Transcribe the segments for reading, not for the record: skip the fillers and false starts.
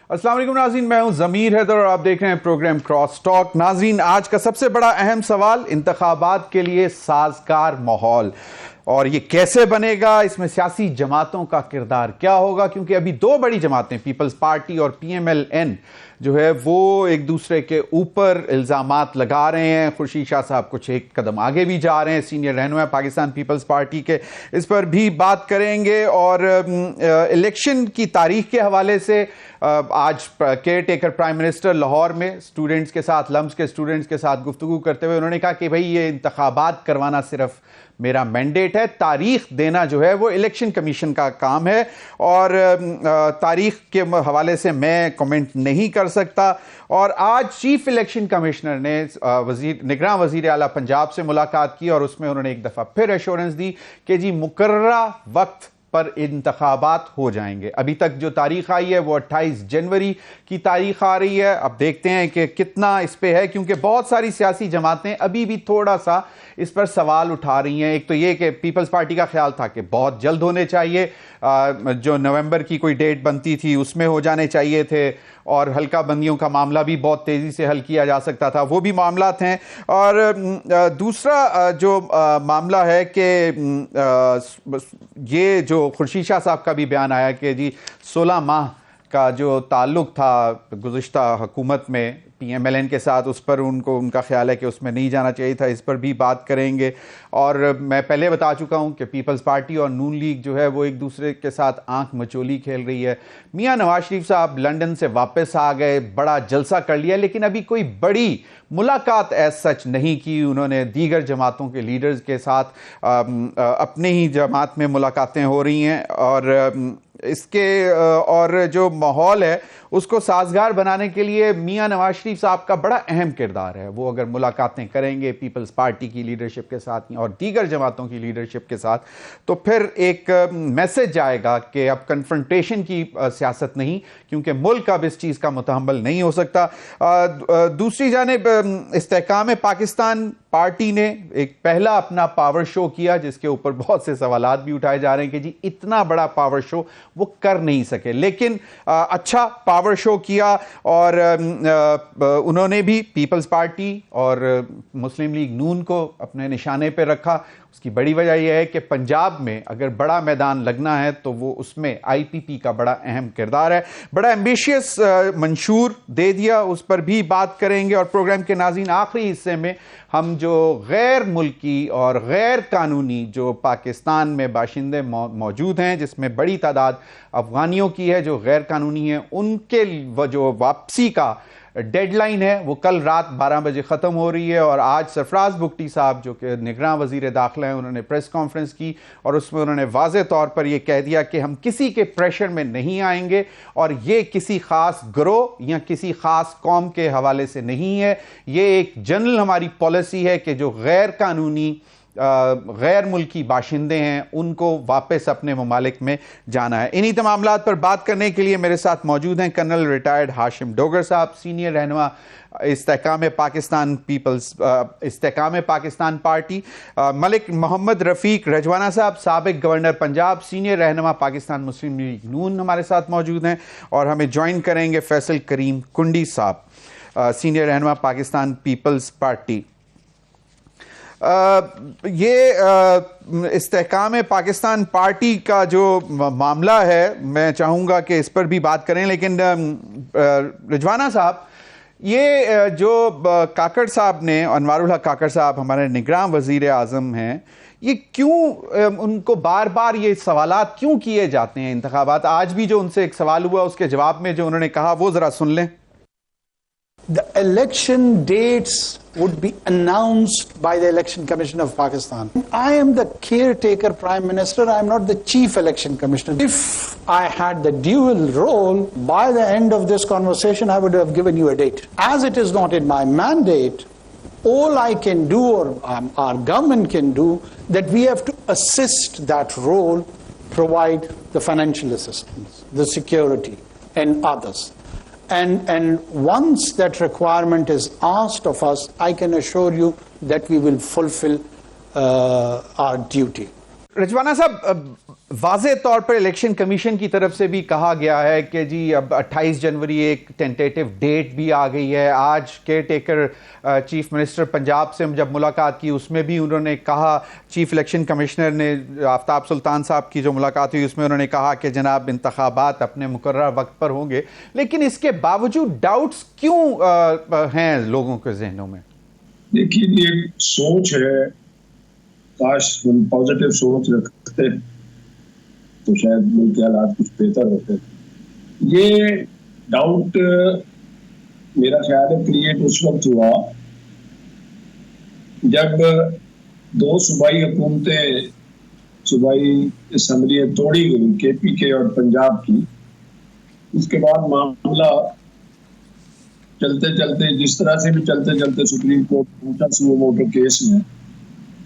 السلام علیکم ناظرین، میں ہوں ضمیر حیدر اور آپ دیکھ رہے ہیں پروگرام کراس ٹاک۔ ناظرین، آج کا سب سے بڑا اہم سوال انتخابات کے لیے سازگار ماحول، اور یہ کیسے بنے گا، اس میں سیاسی جماعتوں کا کردار کیا ہوگا، کیونکہ ابھی دو بڑی جماعتیں پیپلز پارٹی اور پی ایم ایل این جو ہے وہ ایک دوسرے کے اوپر الزامات لگا رہے ہیں۔ خورشید شاہ صاحب کچھ ایک قدم آگے بھی جا رہے ہیں، سینئر رہنما پاکستان پیپلز پارٹی کے، اس پر بھی بات کریں گے۔ اور الیکشن کی تاریخ کے حوالے سے آج care taker prime minister Lahore میں اسٹوڈنٹس کے ساتھ، لمس کے اسٹوڈنٹس کے ساتھ گفتگو کرتے ہوئے انہوں نے کہا کہ بھئی یہ انتخابات کروانا صرف میرا مینڈیٹ ہے، تاریخ دینا جو ہے وہ الیکشن کمیشن کا کام ہے، اور تاریخ کے حوالے سے میں کمنٹ نہیں کر سکتا۔ اور آج چیف الیکشن کمشنر نے نگراں وزیر اعلیٰ پنجاب سے ملاقات کی، اور اس میں انہوں نے ایک دفعہ پھر ایشورنس دی کہ جی مقررہ وقت پر انتخابات ہو جائیں گے۔ ابھی تک جو تاریخ آئی ہے وہ 28 جنوری کی تاریخ آ رہی ہے۔ اب دیکھتے ہیں کہ کتنا اس پہ ہے، کیونکہ بہت ساری سیاسی جماعتیں ابھی بھی تھوڑا سا اس پر سوال اٹھا رہی ہیں۔ ایک تو یہ کہ پیپلز پارٹی کا خیال تھا کہ بہت جلد ہونے چاہیے، جو نومبر کی کوئی ڈیٹ بنتی تھی اس میں ہو جانے چاہیے تھے، اور حلقہ بندیوں کا معاملہ بھی بہت تیزی سے حل کیا جا سکتا تھا، وہ بھی معاملات ہیں۔ اور دوسرا جو معاملہ ہے کہ یہ جو خورشید شاہ صاحب کا بھی بیان آیا کہ جی 16 ماہ کا جو تعلق تھا گزشتہ حکومت میں پی ایم ایل این کے ساتھ، اس پر ان کا خیال ہے کہ اس میں نہیں جانا چاہیے تھا، اس پر بھی بات کریں گے۔ اور میں پہلے بتا چکا ہوں کہ پیپلز پارٹی اور نون لیگ جو ہے وہ ایک دوسرے کے ساتھ آنکھ مچولی کھیل رہی ہے۔ میاں نواز شریف صاحب لنڈن سے واپس آ گئے، بڑا جلسہ کر لیا، لیکن ابھی کوئی بڑی ملاقات ایز سچ نہیں کی۔ انہوں نے دیگر جماعتوں کے لیڈرز کے ساتھ اپنے ہی جماعت میں ملاقاتیں ہو رہی ہیں، اور اس کے اور جو ماحول ہے اس کو سازگار بنانے کے لیے میاں نواز شریف صاحب کا بڑا اہم کردار ہے۔ وہ اگر ملاقاتیں کریں گے پیپلز پارٹی کی لیڈرشپ کے ساتھ اور دیگر جماعتوں کی لیڈرشپ کے ساتھ، تو پھر ایک میسج جائے گا کہ اب کنفرنٹیشن کی سیاست نہیں، کیونکہ ملک اب اس چیز کا متحمل نہیں ہو سکتا۔ دوسری جانب استحکام پاکستان پارٹی نے ایک پہلا اپنا پاور شو کیا، جس کے اوپر بہت سے سوالات بھی اٹھائے جا رہے ہیں کہ جی اتنا بڑا پاور شو وہ کر نہیں سکے، لیکن اچھا پاور شو کیا۔ اور انہوں نے بھی پیپلز پارٹی اور مسلم لیگ نون کو اپنے نشانے پہ رکھا۔ اس کی بڑی وجہ یہ ہے کہ پنجاب میں اگر بڑا میدان لگنا ہے تو وہ اس میں آئی پی پی کا بڑا اہم کردار ہے۔ بڑا ایمبیشیس منشور دے دیا، اس پر بھی بات کریں گے۔ اور پروگرام کے ناظرین، آخری حصے میں ہم جو غیر ملکی اور غیر قانونی جو پاکستان میں باشندے موجود ہیں، جس میں بڑی تعداد افغانیوں کی ہے جو غیر قانونی ہیں، ان کے جو واپسی کا ڈیڈ لائن ہے وہ کل رات 12 بجے ختم ہو رہی ہے۔ اور آج سرفراز بگٹی صاحب جو کہ نگراں وزیر داخلہ ہیں، انہوں نے پریس کانفرنس کی، اور اس میں انہوں نے واضح طور پر یہ کہہ دیا کہ ہم کسی کے پریشر میں نہیں آئیں گے، اور یہ کسی خاص گروہ یا کسی خاص قوم کے حوالے سے نہیں ہے، یہ ایک جنرل ہماری پالیسی ہے کہ جو غیر قانونی غیر ملکی باشندے ہیں ان کو واپس اپنے ممالک میں جانا ہے۔ انہی معاملات پر بات کرنے کے لیے میرے ساتھ موجود ہیں کرنل ریٹائرڈ ہاشم ڈوگر صاحب، سینئر رہنما استحکام پاکستان پارٹی، ملک محمد رفیق رجوانہ صاحب، سابق گورنر پنجاب، سینئر رہنما پاکستان مسلم لیگ نون ہمارے ساتھ موجود ہیں، اور ہمیں جوائن کریں گے فیصل کریم کنڈی صاحب، سینئر رہنما پاکستان پیپلز پارٹی۔ یہ استحکام پاکستان پارٹی کا جو معاملہ ہے میں چاہوں گا کہ اس پر بھی بات کریں، لیکن رجوانہ صاحب، یہ جو کاکڑ صاحب نے، انوار الحق کاکڑ صاحب ہمارے نگراں وزیر اعظم ہیں، یہ کیوں ان کو بار بار یہ سوالات کیوں کیے جاتے ہیں انتخابات؟ آج بھی جو ان سے ایک سوال ہوا اس کے جواب میں جو انہوں نے کہا وہ ذرا سن لیں۔ The election dates would be announced by the Election Commission of Pakistan. I am the caretaker Prime Minister, I am not the Chief Election Commissioner. If I had the dual role, by the end of this conversation I would have given you a date. As it is not in my mandate, all I can do, or our government can do, that we have to assist that role, provide the financial assistance, the security and others. And once that requirement is asked of us, I can assure you that we will fulfill our duty. Rajwana صاحب، واضح طور پر election commission کی طرف سے بھی کہا گیا ہے کہ جی اب 28 جنوری ایک ٹینٹیٹو ڈیٹ بھی آ گئی ہے. آج care taker chief minister Punjab سے جب ملاقات کی اس میں بھی انہوں نے کہا, چیف الیکشن کمشنر نے آفتاب سلطان صاحب کی جو ملاقات ہوئی اس میں انہوں نے کہا کہ جناب انتخابات اپنے مقررہ وقت پر ہوں گے, لیکن اس کے باوجود ڈاؤٹس کیوں ہیں لوگوں کے ذہنوں میں؟ دیکھیے یہ سوچ ہے, کاش ہم پازیٹیو سوچ رکھتے تو شاید ملک کے حالات کچھ بہتر ہوتے. یہ ڈاؤٹ میرا خیال ہے کریٹ اس وقت ہوا جب 2 صوبائی حکومتیں, صوبائی اسمبلیاں توڑی گئی, KPK اور پنجاب کی. اس کے بعد معاملہ چلتے چلتے جس طرح سے بھی چلتے چلتے سپریم کورٹ پہنچا سیو موٹو کیس میں,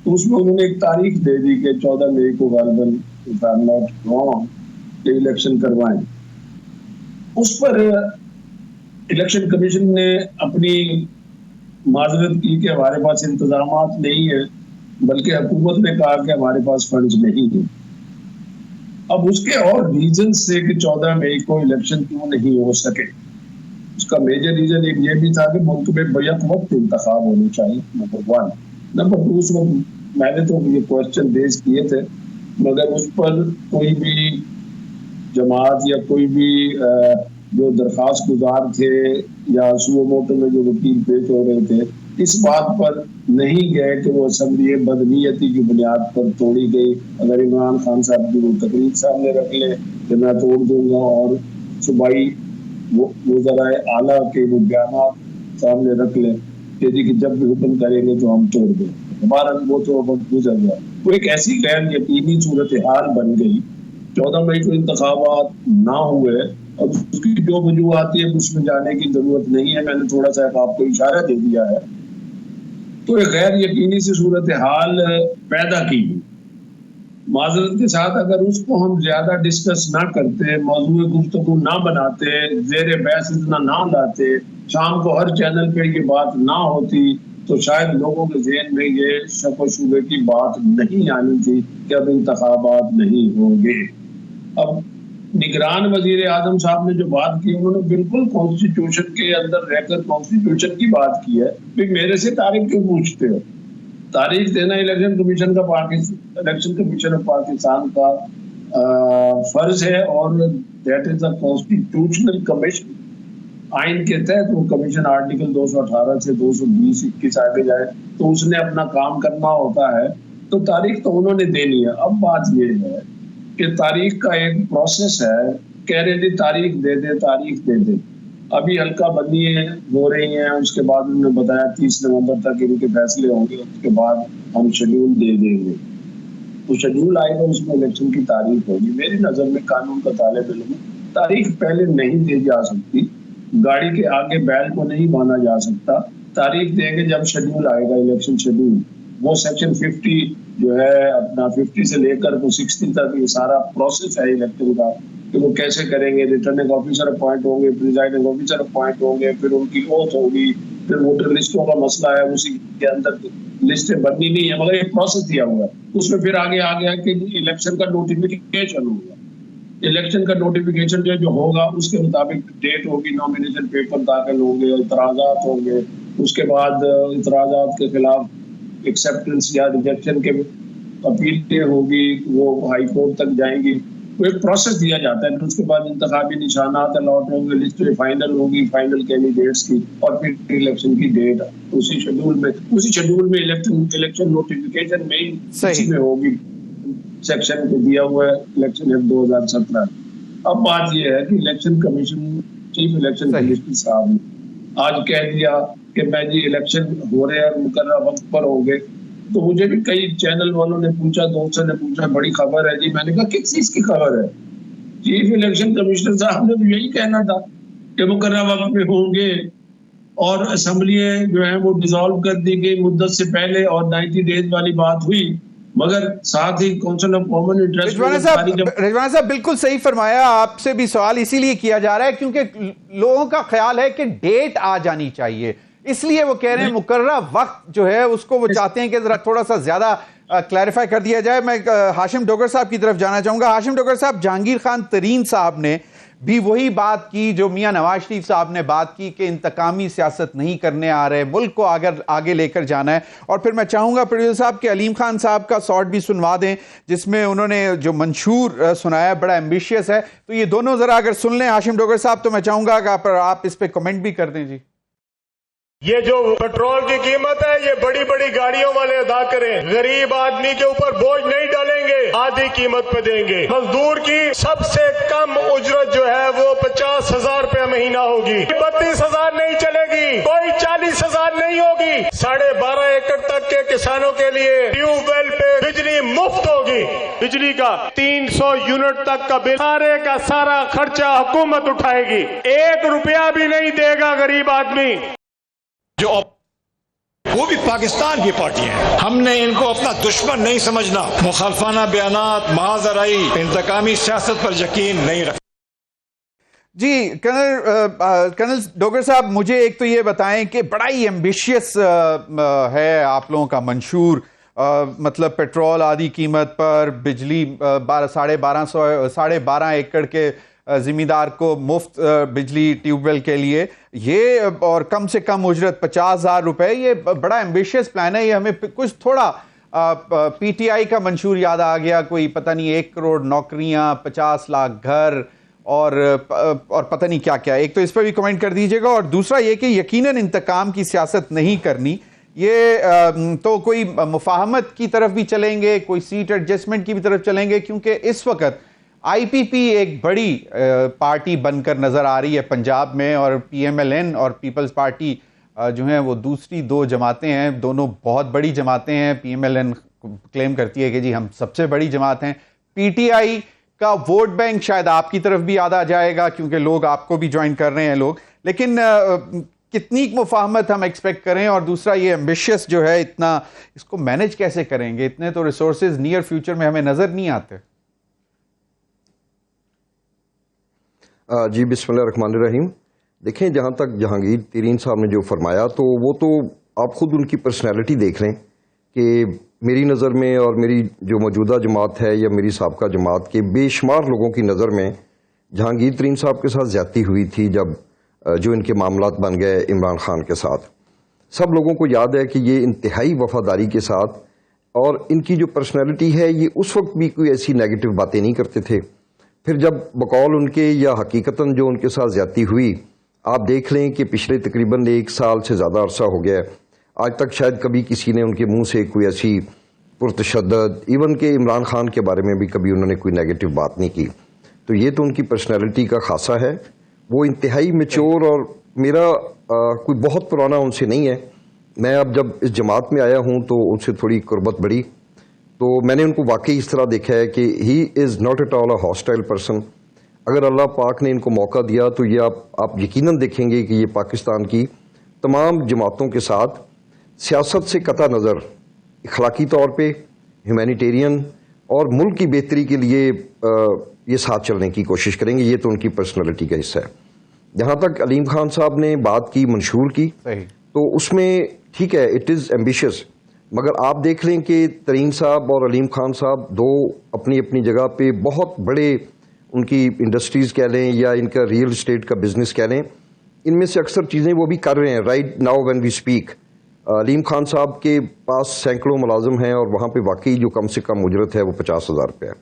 تو اس میں انہوں نے ایک تاریخ دے دی کہ 14 مئی کو غالباً الیکشن کروائیں. اس پر الیکشن کمیشن نے اپنی معذرت کی کہ ہمارے پاس انتظامات نہیں ہیں, بلکہ حکومت نے کہا کہ ہمارے پاس فنڈز نہیں ہیں. اب اس کے اور ریزنز سے کہ 14 مئی کو الیکشن کیوں نہیں ہو سکے, اس کا میجر ریزن ایک یہ بھی تھا کہ ملک میں بیک وقت انتخاب ہونے چاہیے, نمبر 1. نمبر 2, اس وقت میں نے تو یہ کوشچن ریز کیے تھے, مگر اس پر کوئی بھی جماعت یا کوئی بھی جو درخواست گزار تھے یا سو موٹو میں جو وکیل پیش ہو رہے تھے, اس بات پر نہیں گئے کہ وہ اسمبلی بدنیتی کی بنیاد پر توڑی گئی. اگر عمران خان صاحب کی وہ تقریر سامنے رکھ لیں کہ میں توڑ دوں گا, اور صوبائی وزرائے اعلیٰ کے وہ بیانات سامنے رکھ لیں کہ جی کہ جب بھی حکم کریں گے تو ہم توڑ دیں, ہمارا وہ تو وقت گزر گیا. وہ ایک ایسی غیر یقینی صورتحال بن گئی. 14 مئی کو انتخابات نہ ہوئے, اور اس کی جو وجوہات ہے اس میں جانے کی ضرورت نہیں ہے, میں نے تھوڑا سا آپ کو اشارہ دے دیا ہے. تو ایک غیر یقینی سی صورتحال پیدا کی. معذرت کے ساتھ اگر اس کو ہم زیادہ ڈسکس نہ کرتے, موضوع گفتگو نہ بناتے, زیر بحث اتنا نہ لاتے, شام کو ہر چینل پہ یہ بات نہ ہوتی, تو شاید لوگوں کے ذہن میں یہ شک و شبے کی بات نہیں آنی تھی کہ اب انتخابات نہیں ہوں گے. اب نگران وزیر اعظم صاحب نے جو بات کی, انہوں نے بالکل کانسٹیٹیوشن کے اندر رہ کر کانسٹیٹیوشن کی بات کی ہے. پھر میرے سے تاریخ کیوں پوچھتے ہو؟ تاریخ دینا الیکشن کمیشن کا الیکشن کمیشن آف پاکستان کا فرض ہے, اور that is a constitutional commission. آئین کے تحت وہ کمیشن آرٹیکل 218 سے 220 21 آگے جائے تو اس نے اپنا کام کرنا ہوتا ہے. تو تاریخ تو انہوں نے دینی ہے. اب بات یہ ہے کہ تاریخ کا ایک پروسیس ہے, کہہ رہے تھے تاریخ دے دے تاریخ دے دے. ابھی حلقہ بندیاں ہو رہی ہیں, اس کے بعد انہوں نے بتایا 30 نومبر تک ان کے فیصلے ہوں گے, اس کے بعد ہم شیڈول دے دیں گے. تو شیڈول آئے گا, اس میں الیکشن کی تاریخ ہوگی. میری نظر میں قانون کا طالب علم تاریخ پہلے نہیں دی جا سکتی, گاڑی کے آگے بیل کو نہیں باندھا جا سکتا. تاریخ دیں گے جب شیڈول آئے گا, الیکشن شیڈول. وہ سیکشن 50 جو ہے اپنا 50 سے لے کر 60 تک یہ سارا پروسیس ہے الیکشن کا, کہ وہ کیسے کریں گے. ریٹرننگ آفیسر اپوائنٹ ہوں گے, پریزائڈنگ آفیسر اپوائنٹ ہوں گے, پھر ان کی اوتھ ہوگی, پھر ووٹر لسٹوں کا مسئلہ ہے, اسی کے اندر لسٹیں بننی نہیں ہے, مگر ایک پروسیس دیا ہوا ہے. اس میں پھر آگے آ گیا کہ الیکشن کا نوٹیفیکیشن ہوگا. الیکشن کا نوٹیفیکیشن جو ہوگا اس کے مطابق ڈیٹ ہوگی, نامینیشن پیپر داخل ہوں گے, اعتراضات ہوں گے, اس کے بعد اعتراضات کے خلاف ایکسیپٹنس یا ریجیکشن کے اپیلیں ہوگی, وہ ہائی کورٹ تک جائیں گی. وہ ایک پروسیس دیا جاتا ہے. پھر اس کے بعد انتخابی نشانات الاٹ ہوں گے, لسٹ فائنل ہوگی فائنل کینڈیڈیٹس کی, اور پھر الیکشن کی ڈیٹ اسی شیڈول میں الیکشن نوٹیفیکیشن میں ہوگی. سیکشن کو دیا ہوا ہے الیکشن ایکٹ 2017. اب بات یہ ہے کہ election commission chief election commissioner صاحب نے آج کہہ دیا کہ میں جی الیکشن ہو رہے ہیں, مقررہ وقت پر ہوں گے. تو مجھے بھی کئی چینل والوں نے پوچھا, دوستوں نے پوچھا بڑی خبر ہے جی. میں نے کہا کس چیز کی خبر ہے؟ چیف الیکشن کمشنر صاحب نے تو یہی کہنا تھا کہ مقررہ وقت میں ہوں گے, اور اسمبلیاں جو ہیں وہ ڈیزالو کر دی گئی مدت سے پہلے, اور 90 ڈیز والی بات ہوئی, مگر ساتھ ہی کونسل آف کامن انٹرسٹ. رضوان صاحب بالکل صحیح فرمایا. آپ سے بھی سوال اسی لیے کیا جا رہا ہے کیونکہ لوگوں کا خیال ہے کہ ڈیٹ آ جانی چاہیے. اس لیے وہ کہہ رہے ہیں مقررہ وقت جو ہے اس کو وہ چاہتے ہیں کہ ذرا تھوڑا سا زیادہ کلیریفائی کر دیا جائے. میں ہاشم ڈوگر صاحب کی طرف جانا چاہوں گا. ہاشم ڈوگر صاحب, جہانگیر خان ترین صاحب نے بھی وہی بات کی جو میاں نواز شریف صاحب نے بات کی کہ انتقامی سیاست نہیں کرنے آ رہے, ملک کو آگے لے کر جانا ہے. اور پھر میں چاہوں گا پروڈیوسر صاحب کہ علیم خان صاحب کا شارٹ بھی سنوا دیں جس میں انہوں نے جو منشور سنایا بڑا ایمبیشیس ہے. تو یہ دونوں ذرا اگر سن لیں ہاشم ڈوگر صاحب تو میں چاہوں گا کہ آپ اس پہ کمنٹ بھی کر دیں. جی, یہ جو پیٹرول کی قیمت ہے یہ بڑی بڑی گاڑیوں والے ادا کریں, غریب آدمی کے اوپر بوجھ نہیں ڈالیں گے, آدھی قیمت پہ دیں گے. مزدور کی سب سے کم اجرت جو ہے وہ 50,000 روپے مہینہ ہوگی, 32,000 نہیں چلے گی, کوئی 40,000 نہیں ہوگی. 12.5 ایکڑ تک کے کسانوں کے لیے ٹیوب ویل پہ بجلی مفت ہوگی. بجلی کا 300 یونٹ تک کا بل, سارے کا سارا خرچہ حکومت اٹھائے گی, 1 روپیہ بھی نہیں دے گا غریب آدمی. جو وہ بھی پاکستان کی پارٹی ہیں, ہم نے ان کو اپنا دشمن نہیں سمجھنا. مخالفانہ بیانات, محاذرائی, انتقامی سیاست پر یقین نہیں رکھنا. جی کرنل ڈوگر صاحب, مجھے ایک تو یہ بتائیں کہ بڑا ہی ایمبیشیس ہے آپ لوگوں کا منشور, مطلب پیٹرول آدھی قیمت پر, بجلی 12.5 ایکڑ کے زمیندار کو مفت بجلی ٹیوب ویل کے لیے, یہ اور کم سے کم اجرت 50,000 روپے. یہ بڑا ایمبیشیس پلان ہے. یہ ہمیں کچھ تھوڑا پی ٹی آئی کا منشور یاد آ گیا, کوئی پتہ نہیں 1 کروڑ نوکریاں, 50 لاکھ گھر اور پتہ نہیں کیا کیا. ایک تو اس پہ بھی کمنٹ کر دیجیے گا, اور دوسرا یہ کہ یقیناً انتقام کی سیاست نہیں کرنی. یہ تو کوئی مفاہمت کی طرف بھی چلیں گے, کوئی سیٹ ایڈجسٹمنٹ کی بھی طرف چلیں گے, کیونکہ اس وقت آئی پی پی ایک بڑی پارٹی بن کر نظر آ رہی ہے پنجاب میں, اور پی ایم ایل این اور پیپلز پارٹی جو ہیں وہ دوسری 2 جماعتیں ہیں, دونوں بہت بڑی جماعتیں ہیں. پی ایم ایل این کلیم کرتی ہے کہ جی ہم سب سے بڑی جماعت ہیں. پی ٹی آئی کا ووٹ بینک شاید آپ کی طرف بھی آ جائے گا کیونکہ لوگ آپ کو بھی جوائن کر رہے ہیں لوگ, لیکن کتنی مفاہمت ہم ایکسپیکٹ کریں. اور دوسرا یہ ایمبیشیس جو ہے اتنا, اس کو مینج کیسے کریں گے؟ اتنے تو ریسورسز نیئر فیوچر میں ہمیں نظر نہیں آتے. جی بسم اللہ الرحمن الرحیم. دیکھیں, جہاں تک جہانگیر ترین صاحب نے جو فرمایا تو وہ تو آپ خود ان کی پرسنالٹی دیکھ لیں کہ میری نظر میں اور میری جو موجودہ جماعت ہے یا میری سابقہ جماعت کے بے شمار لوگوں کی نظر میں جہانگیر ترین صاحب کے ساتھ زیادتی ہوئی تھی جب جو ان کے معاملات بن گئے عمران خان کے ساتھ. سب لوگوں کو یاد ہے کہ یہ انتہائی وفاداری کے ساتھ, اور ان کی جو پرسنالٹی ہے یہ اس وقت بھی کوئی ایسی نیگیٹو باتیں نہیں کرتے تھے. پھر جب بقول ان کے یا حقیقتاً جو ان کے ساتھ زیادتی ہوئی, آپ دیکھ لیں کہ پچھلے تقریباً 1 سال سے زیادہ عرصہ ہو گیا, آج تک شاید کبھی کسی نے ان کے منہ سے کوئی ایسی پرتشدد, ایون کہ عمران خان کے بارے میں بھی کبھی انہوں نے کوئی نیگیٹو بات نہیں کی. تو یہ تو ان کی پرسنالٹی کا خاصہ ہے. وہ انتہائی میچور, اور میرا کوئی بہت پرانا ان سے نہیں ہے. میں اب جب اس جماعت میں آیا ہوں تو ان سے تھوڑی قربت بڑھی, تو میں نے ان کو واقعی اس طرح دیکھا ہے کہ he is not at all a hostile person. اگر اللہ پاک نے ان کو موقع دیا تو یہ آپ یقیناً دیکھیں گے کہ یہ پاکستان کی تمام جماعتوں کے ساتھ سیاست سے قطع نظر اخلاقی طور پہ, ہیومینیٹیرین اور ملک کی بہتری کے لیے یہ ساتھ چلنے کی کوشش کریں گے. یہ تو ان کی پرسنالٹی کا حصہ ہے. جہاں تک علیم خان صاحب نے بات کی منشور کی, تو اس میں ٹھیک ہے اٹ از ایمبیشیس, مگر آپ دیکھ لیں کہ ترین صاحب اور علیم خان صاحب دو اپنی اپنی جگہ پہ بہت بڑے, ان کی انڈسٹریز کہہ لیں یا ان کا ریئل اسٹیٹ کا بزنس کہہ لیں, ان میں سے اکثر چیزیں وہ بھی کر رہے ہیں right now when we speak. Aleem Khan صاحب کے پاس سینکڑوں ملازم ہیں, اور وہاں پہ واقعی جو کم سے کم اجرت ہے وہ 50,000 روپے ہے.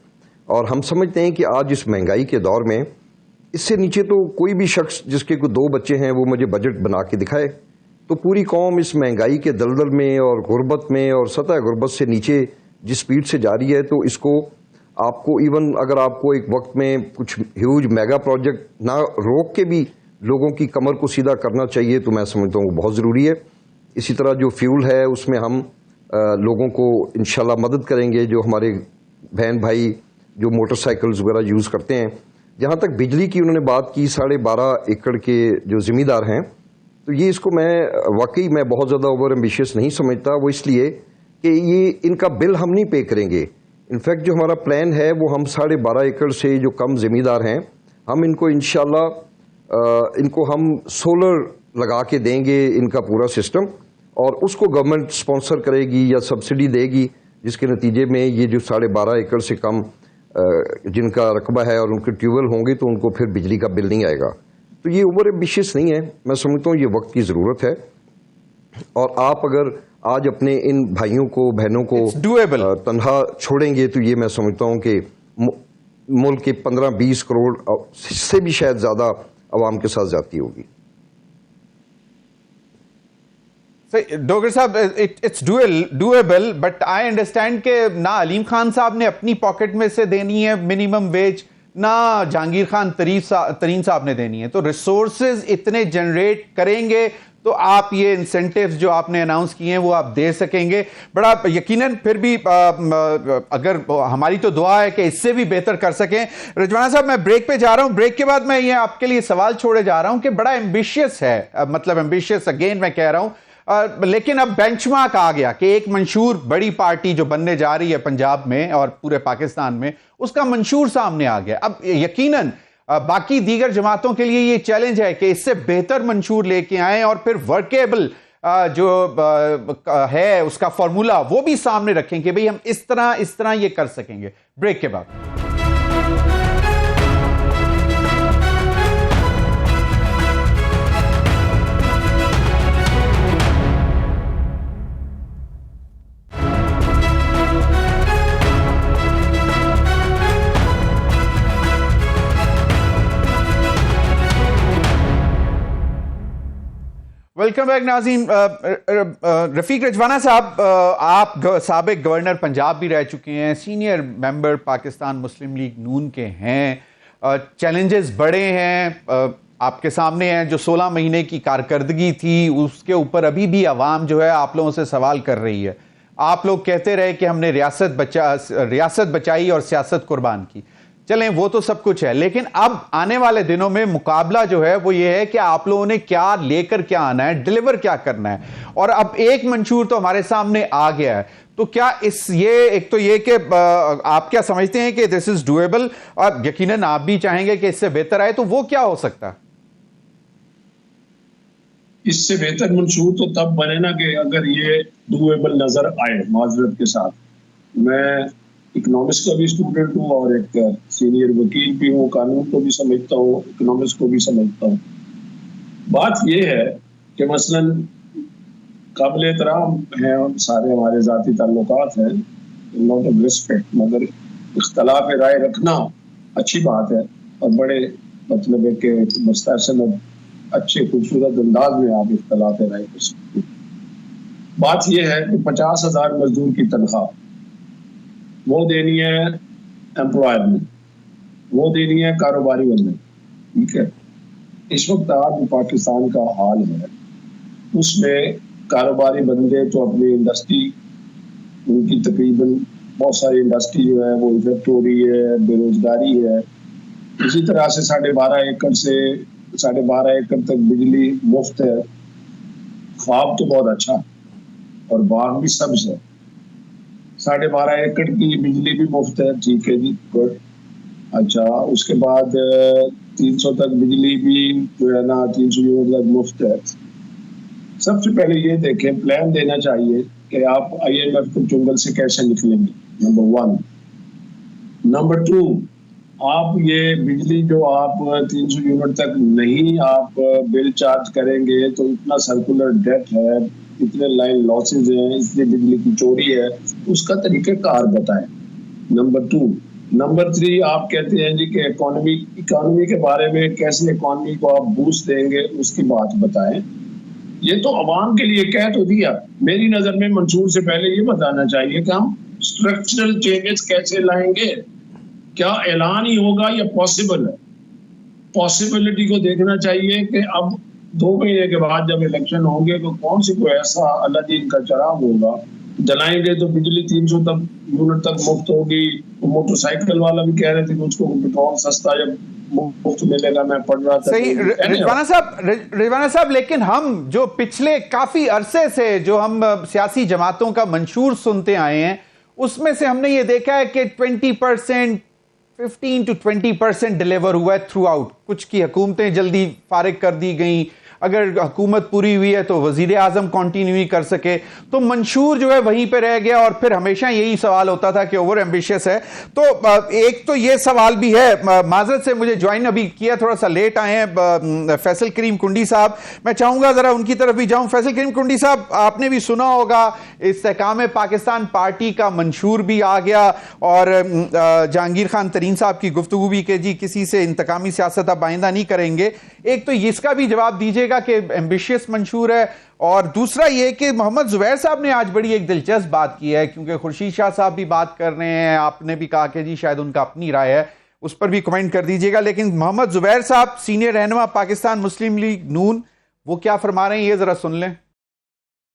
اور ہم سمجھتے ہیں کہ آج اس مہنگائی کے دور میں اس سے نیچے تو کوئی بھی شخص جس کے کوئی 2 بچے ہیں وہ مجھے بجٹ بنا کے دکھائے. تو پوری قوم اس مہنگائی کے دلدل میں اور غربت میں اور سطح غربت سے نیچے جس سپیڈ سے جاری ہے, تو اس کو آپ کو ایون اگر آپ کو ایک وقت میں کچھ ہیوج میگا پروجیکٹ نہ روک کے بھی لوگوں کی کمر کو سیدھا کرنا چاہیے, تو میں سمجھتا ہوں وہ بہت ضروری ہے. اسی طرح جو فیول ہے اس میں ہم لوگوں کو انشاءاللہ مدد کریں گے, جو ہمارے بہن بھائی جو موٹر سائیکلز وغیرہ یوز کرتے ہیں. جہاں تک بجلی کی انہوں نے بات کی 12.5 ایکڑ کے جو زمیندار ہیں, تو یہ اس کو میں واقعی میں بہت زیادہ اوور ایمبیشیس نہیں سمجھتا. وہ اس لیے کہ یہ ان کا بل ہم نہیں پے کریں گے. انفیکٹ جو ہمارا پلان ہے وہ ہم 12.5 ایکڑ سے جو کم زمیندار ہیں, ہم ان کو انشاءاللہ ان کو ہم سولر لگا کے دیں گے ان کا پورا سسٹم، اور اس کو گورنمنٹ اسپانسر کرے گی یا سبسڈی دے گی، جس کے نتیجے میں یہ جو 12.5 ایکڑ سے کم جن کا رقبہ ہے اور ان کے ٹیوب ویل ہوں گے تو ان کو پھر بجلی کا بل نہیں آئے گا. تو یہ اوور ایمبیشیس نہیں ہے، میں سمجھتا ہوں یہ وقت کی ضرورت ہے. اور آپ اگر آج اپنے ان بھائیوں کو بہنوں کو تنہا چھوڑیں گے تو یہ میں سمجھتا ہوں کہ ملک کے 15-20 کروڑ سے بھی شاید زیادہ عوام کے ساتھ زیادتی ہوگی. ڈوگر صاحب it's doable, but I understand کہ نہ علیم خان صاحب نے اپنی پاکٹ میں سے دینی ہے منیمم ویج، نہ جہانگیر خان ترین صاحب نے دینی ہے. تو ریسورسز اتنے جنریٹ کریں گے تو آپ یہ انسینٹیوز جو آپ نے اناؤنس کیے ہیں وہ آپ دے سکیں گے. بڑا یقیناً پھر بھی اگر ہماری تو دعا ہے کہ اس سے بھی بہتر کر سکیں. رجوانہ صاحب میں بریک پہ جا رہا ہوں، بریک کے بعد میں یہ آپ کے لیے سوال چھوڑے جا رہا ہوں کہ بڑا ایمبیشیس ہے، مطلب ایمبیشیس اگین میں کہہ رہا ہوں، لیکن اب بینچ مارک آ گیا کہ ایک منشور بڑی پارٹی جو بننے جا رہی ہے پنجاب میں اور پورے پاکستان میں، اس کا منشور سامنے آ گیا. اب یقیناً باقی دیگر جماعتوں کے لیے یہ چیلنج ہے کہ اس سے بہتر منشور لے کے آئیں اور پھر ورکیبل جو ہے اس کا فارمولا وہ بھی سامنے رکھیں کہ بھئی ہم اس طرح یہ کر سکیں گے. بریک کے بعد ویلکم بیک ناظرین. رفیق رجوانہ صاحب، آپ سابق گورنر پنجاب بھی رہ چکے ہیں، سینئر ممبر پاکستان مسلم لیگ نون کے ہیں. چیلنجز بڑے ہیں آپ کے سامنے ہیں. جو 16 مہینے کی کارکردگی تھی اس کے اوپر ابھی بھی عوام جو ہے آپ لوگوں سے سوال کر رہی ہے. آپ لوگ کہتے رہے کہ ہم نے ریاست بچائی اور سیاست قربان کی. چلیں وہ تو سب کچھ ہے، لیکن اب آنے والے دنوں میں مقابلہ جو ہے وہ یہ ہے کہ آپ لوگوں نے کیا لے کر کیا آنا ہے، ڈیلیور کیا کرنا ہے. اور اب ایک منشور تو ہمارے سامنے آ گیا ہے، تو کیا ایک تو یہ کہ آپ کیا سمجھتے ہیں کہ دس از ڈویبل، اور یقیناً آپ بھی چاہیں گے کہ اس سے بہتر آئے، تو وہ کیا ہو سکتا ہے؟ اس سے بہتر منشور تو تب بنے نا کہ اگر یہ ڈویبل نظر آئے. معذرت کے ساتھ میں اکنامکس کا بھی اسٹوڈنٹ ہوں اور ایک سینئر وکیل بھی ہوں، قانون کو بھی سمجھتا ہوں، اکنامکس کو بھی سمجھتا ہوں. بات یہ ہے کہ مثلاً قابل احترام ہیں سارے ہمارے ذاتی تعلقات ہیں، ناٹ آف ریسپیکٹ، مگر اختلاف رائے رکھنا اچھی بات ہے اور بڑے مطلب ہے کہ مستحسن اور اچھے خوبصورت انداز میں آپ اختلاف رائے کر سکتے ہیں. بات یہ ہے کہ 50,000 مزدور کی تنخواہ وہ دینی ہے امپلائر نے، وہ دینی ہے کاروباری بندے. ٹھیک ہے، اس وقت آج پاکستان کا حال ہے، اس میں کاروباری بندے تو اپنی انڈسٹری، ان کی تقریباً بہت ساری انڈسٹری جو ہے وہ افیکٹ ہو رہی ہے، بے روزگاری ہے. اسی طرح سے 12.5 ایکڑ سے 12.5 ایکڑ تک بجلی مفت ہے. خواب تو بہت اچھا اور باغ بھی سبز ہے. 12.5 ایکڑ کی بجلی بھی مفت ہے، ٹھیک ہے جی، گڈ. اچھا، اس کے بعد 300 تک بجلی بھی جو ہے نا 300 یونٹ تک مفت ہے. سب سے پہلے یہ دیکھیں، پلان دینا چاہیے کہ آپ IMF کے چنگل سے کیسے نکلیں گے، نمبر 1. نمبر 2، آپ یہ بجلی جو آپ 300 یونٹ تک نہیں آپ بل چارج کریں گے تو اتنا سرکولر ڈیٹ ہے، اتنے لائن لاسز ہیں، اس لیے بجلی کی چوری ہے، اس کا طریقہ کار بتائیں. نمبر 2. نمبر 3، آپ کہتے ہیں جی کہ اکانومی کے بارے میں کیسے اکانومی کو آپ بوسٹ دیں گے، اس کی بات بتائیں. یہ تو عوام کے لیے کہہ تو دیا. میری نظر میں منشور سے پہلے یہ بتانا چاہیے کہ ہم اسٹرکچرل چینجز کیسے لائیں گے. کیا اعلان ہی ہوگا یا پاسبل ہے؟ پاسبلٹی کو دیکھنا چاہیے کہ اب 2 مہینے کے بعد جب الیکشن ہوں گے تو کون سی کوئی ایسا اللہ دین کا چراغ ہوگا، جلائیں گے تو بجلی 300 تک یونٹ تک مفت ہوگی. موٹر سائیکل والا بھی کہہ رہے تھے کہ اس کو پیٹرول سستا جب مفت ملے گا، میں پڑھ رہا تھا. صحیح رضوانہ صاحب، لیکن ہم جو پچھلے کافی عرصے سے جو ہم سیاسی جماعتوں کا منشور سنتے آئے ہیں، اس میں سے ہم نے یہ دیکھا ہے کہ 20%، 15 to 20% ڈیلیور ہوا ہے تھرو آؤٹ. کچھ کی حکومتیں جلدی فارغ کر دی گئیں، اگر حکومت پوری ہوئی ہے تو وزیر اعظم کنٹینیو ہی کر سکے. تو منشور جو ہے وہیں پہ رہ گیا اور پھر ہمیشہ یہی سوال ہوتا تھا کہ اوور ایمبیشیس ہے. تو ایک تو یہ سوال بھی ہے, معذرت سے مجھے جوائن ابھی کیا تھوڑا سا لیٹ آئے ہیں فیصل کریم کنڈی صاحب, میں چاہوں گا ذرا ان کی طرف بھی جاؤں. فیصل کریم کنڈی صاحب, آپ نے بھی سنا ہوگا استحکام پاکستان پارٹی کا منشور بھی آ گیا اور جہانگیر خان ترین صاحب کی گفتگو بھی کہ جی کسی سے انتقامی سیاست اب آئندہ نہیں کریں گے. ایک تو اس کا بھی جواب دیجیے گا کہ ایمبیشیس منشور ہے, اور دوسرا یہ کہ محمد زبیر صاحب نے آج بڑی ایک دلچسپ بات کی ہے, کیونکہ خورشید شاہ صاحب بھی بات کر رہے ہیں, آپ نے بھی کہا کہ جی شاید ان کا اپنی رائے ہے, اس پر بھی کمنٹ کر دیجیے گا. لیکن محمد زبیر صاحب سینئر رہنما پاکستان مسلم لیگ نون, وہ کیا فرما رہے ہیں یہ ذرا سن لیں.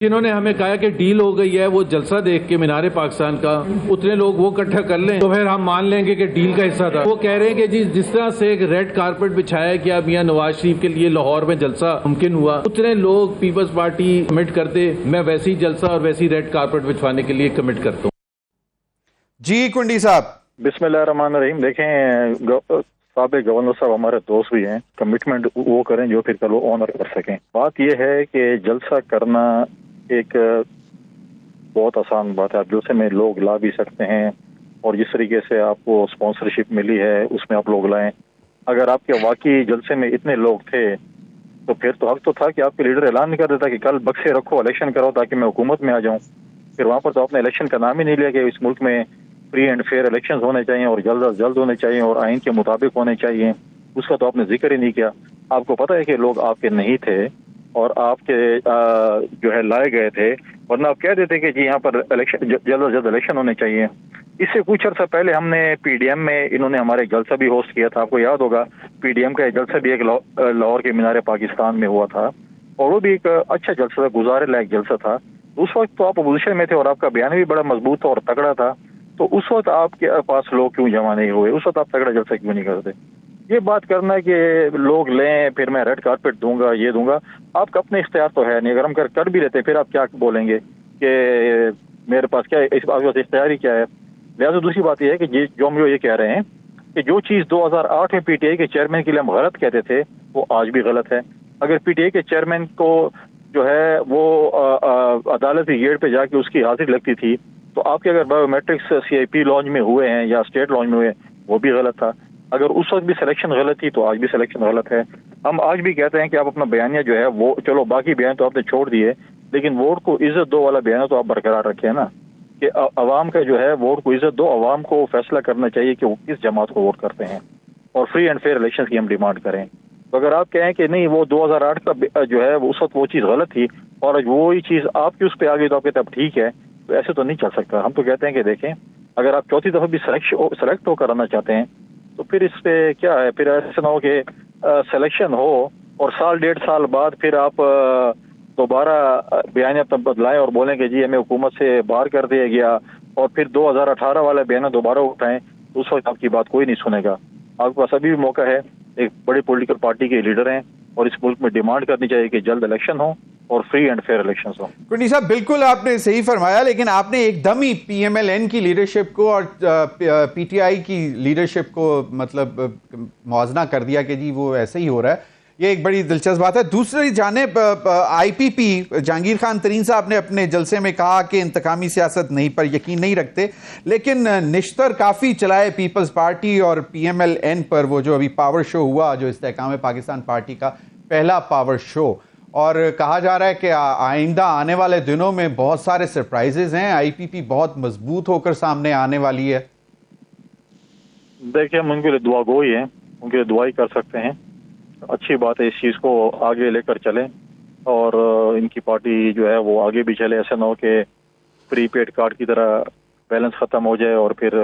جنہوں نے ہمیں کہا کہ ڈیل ہو گئی ہے, وہ جلسہ دیکھ کے مینار پاکستان کا اتنے لوگ وہ اکٹھا کر لیں تو پھر ہم مان لیں گے کہ ڈیل کا حصہ تھا. وہ کہہ رہے ہیں کہ جی جس طرح سے ایک ریڈ کارپٹ بچھایا گیا میاں نواز شریف کے لیے لاہور میں جلسہ ممکن ہوا, اتنے لوگ پیپلز پارٹی کمٹ کرتے, میں ویسی جلسہ اور ویسی ریڈ کارپٹ بچھوانے کے لیے کمٹ کرتا ہوں. جی کنڈی صاحب. بسم اللہ الرحمن الرحیم. دیکھیں سابق گورنر صاحب ہمارے دوست بھی ہیں, کمٹمنٹ وہ کریں جو پھر کل وہ آنر کر سکیں. بات یہ ہے کہ جلسہ کرنا ایک بہت آسان بات ہے. آپ جلسے میں لوگ لا بھی سکتے ہیں, اور جس طریقے سے آپ کو اسپانسرشپ ملی ہے اس میں آپ لوگ لائیں. اگر آپ کے واقعی جلسے میں اتنے لوگ تھے تو پھر تو حق تو تھا کہ آپ کے لیڈر اعلان نہیں کر دیتا کہ کل بکسے رکھو, الیکشن کرو تاکہ میں حکومت میں آ جاؤں. پھر وہاں پر تو آپ نے الیکشن کا نام ہی نہیں لیا کہ اس ملک میں فری اینڈ فیئر الیکشن ہونے چاہیے اور جلد از جلد ہونے چاہیے اور آئین کے مطابق ہونے چاہیے. اس کا تو آپ نے ذکر ہی نہیں کیا. آپ کو پتہ ہے کہ لوگ آپ کے نہیں تھے اور آپ کے جو ہے لائے گئے تھے, ورنہ آپ کہہ دیتے کہ جی یہاں پر الیکشن جلد از جلد الیکشن ہونے چاہیے. اس سے کچھ عرصہ پہلے ہم نے پی ڈی ایم میں انہوں نے ہمارے جلسہ بھی ہوسٹ کیا تھا. آپ کو یاد ہوگا پی ڈی ایم کا جلسہ بھی ایک لاہور کے مینار پاکستان میں ہوا تھا, اور وہ بھی ایک اچھا جلسہ تھا, گزارے لائق جلسہ تھا. اس وقت تو آپ اپوزیشن میں تھے اور آپ کا بیان بھی بڑا مضبوط تھا اور تگڑا تھا, تو اس وقت آپ کے پاس لوگ کیوں جمع نہیں ہوئے, اس وقت آپ تگڑا جلسہ کیوں نہیں کرتے. یہ بات کرنا ہے کہ لوگ لیں پھر میں ریڈ کارپٹ دوں گا یہ دوں گا, آپ کا اپنے اختیار تو ہے نہیں. اگر ہم کر بھی لیتے پھر آپ کیا بولیں گے کہ میرے پاس کیا ہے, آپ کے پاس اختیار ہی کیا ہے. لہٰذا دوسری بات یہ ہے کہ جو ہم یہ کہہ رہے ہیں کہ جو چیز 2008 میں پی ٹی آئی کے چیئرمین کے لیے ہم غلط کہتے تھے وہ آج بھی غلط ہے. اگر پی ٹی آئی کے چیئرمین کو جو ہے وہ عدالت کی گیٹ پہ جا کے اس کی حاضری لگتی تھی, تو آپ کے اگر بایو میٹرکس سی آئی پی لانچ میں ہوئے ہیں یا اسٹیٹ لانچ میں ہوئے وہ بھی غلط تھا. اگر اس وقت بھی سلیکشن غلط تھی تو آج بھی سلیکشن غلط ہے. ہم آج بھی کہتے ہیں کہ آپ اپنا بیانیہ جو ہے وہ چلو باقی بیان تو آپ نے چھوڑ دیے, لیکن ووٹ کو عزت دو والا بیانیہ تو آپ برقرار رکھیں نا, کہ عوام کا جو ہے ووٹ کو عزت دو. عوام کو فیصلہ کرنا چاہیے کہ وہ کس جماعت کو ووٹ کرتے ہیں, اور فری اینڈ فیئر الیکشن کی ہم ڈیمانڈ کریں. تو اگر آپ کہیں کہ نہیں وہ 2008 کا جو ہے اس وقت وہ چیز غلط تھی اور وہی چیز آپ کی اس پہ آ گئی تو آپ کہتے ہیں اب ٹھیک ہے, تو ایسے تو نہیں چل سکتا. ہم تو کہتے ہیں کہ دیکھیں اگر آپ چوتھی دفعہ بھی سلیکٹ ہو کر آنا چاہتے ہیں تو پھر اس پہ کیا ہے, پھر ایسا نہ ہو کہ سلیکشن ہو اور سال 1.5 سال بعد پھر آپ دوبارہ بیانیہ اپنا بدلائیں اور بولیں کہ جی ہمیں حکومت سے باہر کر دیا گیا, اور پھر 2018 والا بیانیہ دوبارہ اٹھائیں, تو اس وقت آپ کی بات کوئی نہیں سنے گا. آپ کے پاس ابھی بھی موقع ہے, ایک بڑی پولیٹیکل پارٹی کے لیڈر ہیں اور اس ملک میں ڈیمانڈ کرنی چاہیے کہ جلد الیکشن ہو اور فری اینڈ فیئر الیکشنز ہوں. کنڈی صاحب بالکل آپ نے صحیح فرمایا, لیکن آپ نے ایک دم ہی پی ایم ایل این کی لیڈرشپ کو اور پی ٹی آئی کی لیڈرشپ کو مطلب موازنہ کر دیا کہ جی وہ ایسے ہی ہو رہا ہے. یہ ایک بڑی دلچسپ بات ہے. دوسری جانب آئی پی پی جہانگیر خان ترین صاحب نے اپنے جلسے میں کہا کہ انتقامی سیاست نہیں پر یقین نہیں رکھتے, لیکن نشتر کافی چلائے پیپلز پارٹی اور پی ایم ایل این پر, وہ جو ابھی پاور شو ہوا جو استحکام پاکستان پارٹی کا پہلا پاور شو, اور کہا جا رہا ہے کہ آئندہ آنے والے دنوں میں بہت سارے سرپرائزز ہیں, آئی پی پی بہت مضبوط ہو کر سامنے آنے والی ہے. دیکھیں ہم ان کے لیے دعا گوئی ہیں, ان کے لیے دعا ہی کر سکتے ہیں. اچھی بات ہے, اس چیز کو آگے لے کر چلیں اور ان کی پارٹی جو ہے وہ آگے بھی چلے. ایسا نہ ہو کہ پری پیڈ کارڈ کی طرح بیلنس ختم ہو جائے اور پھر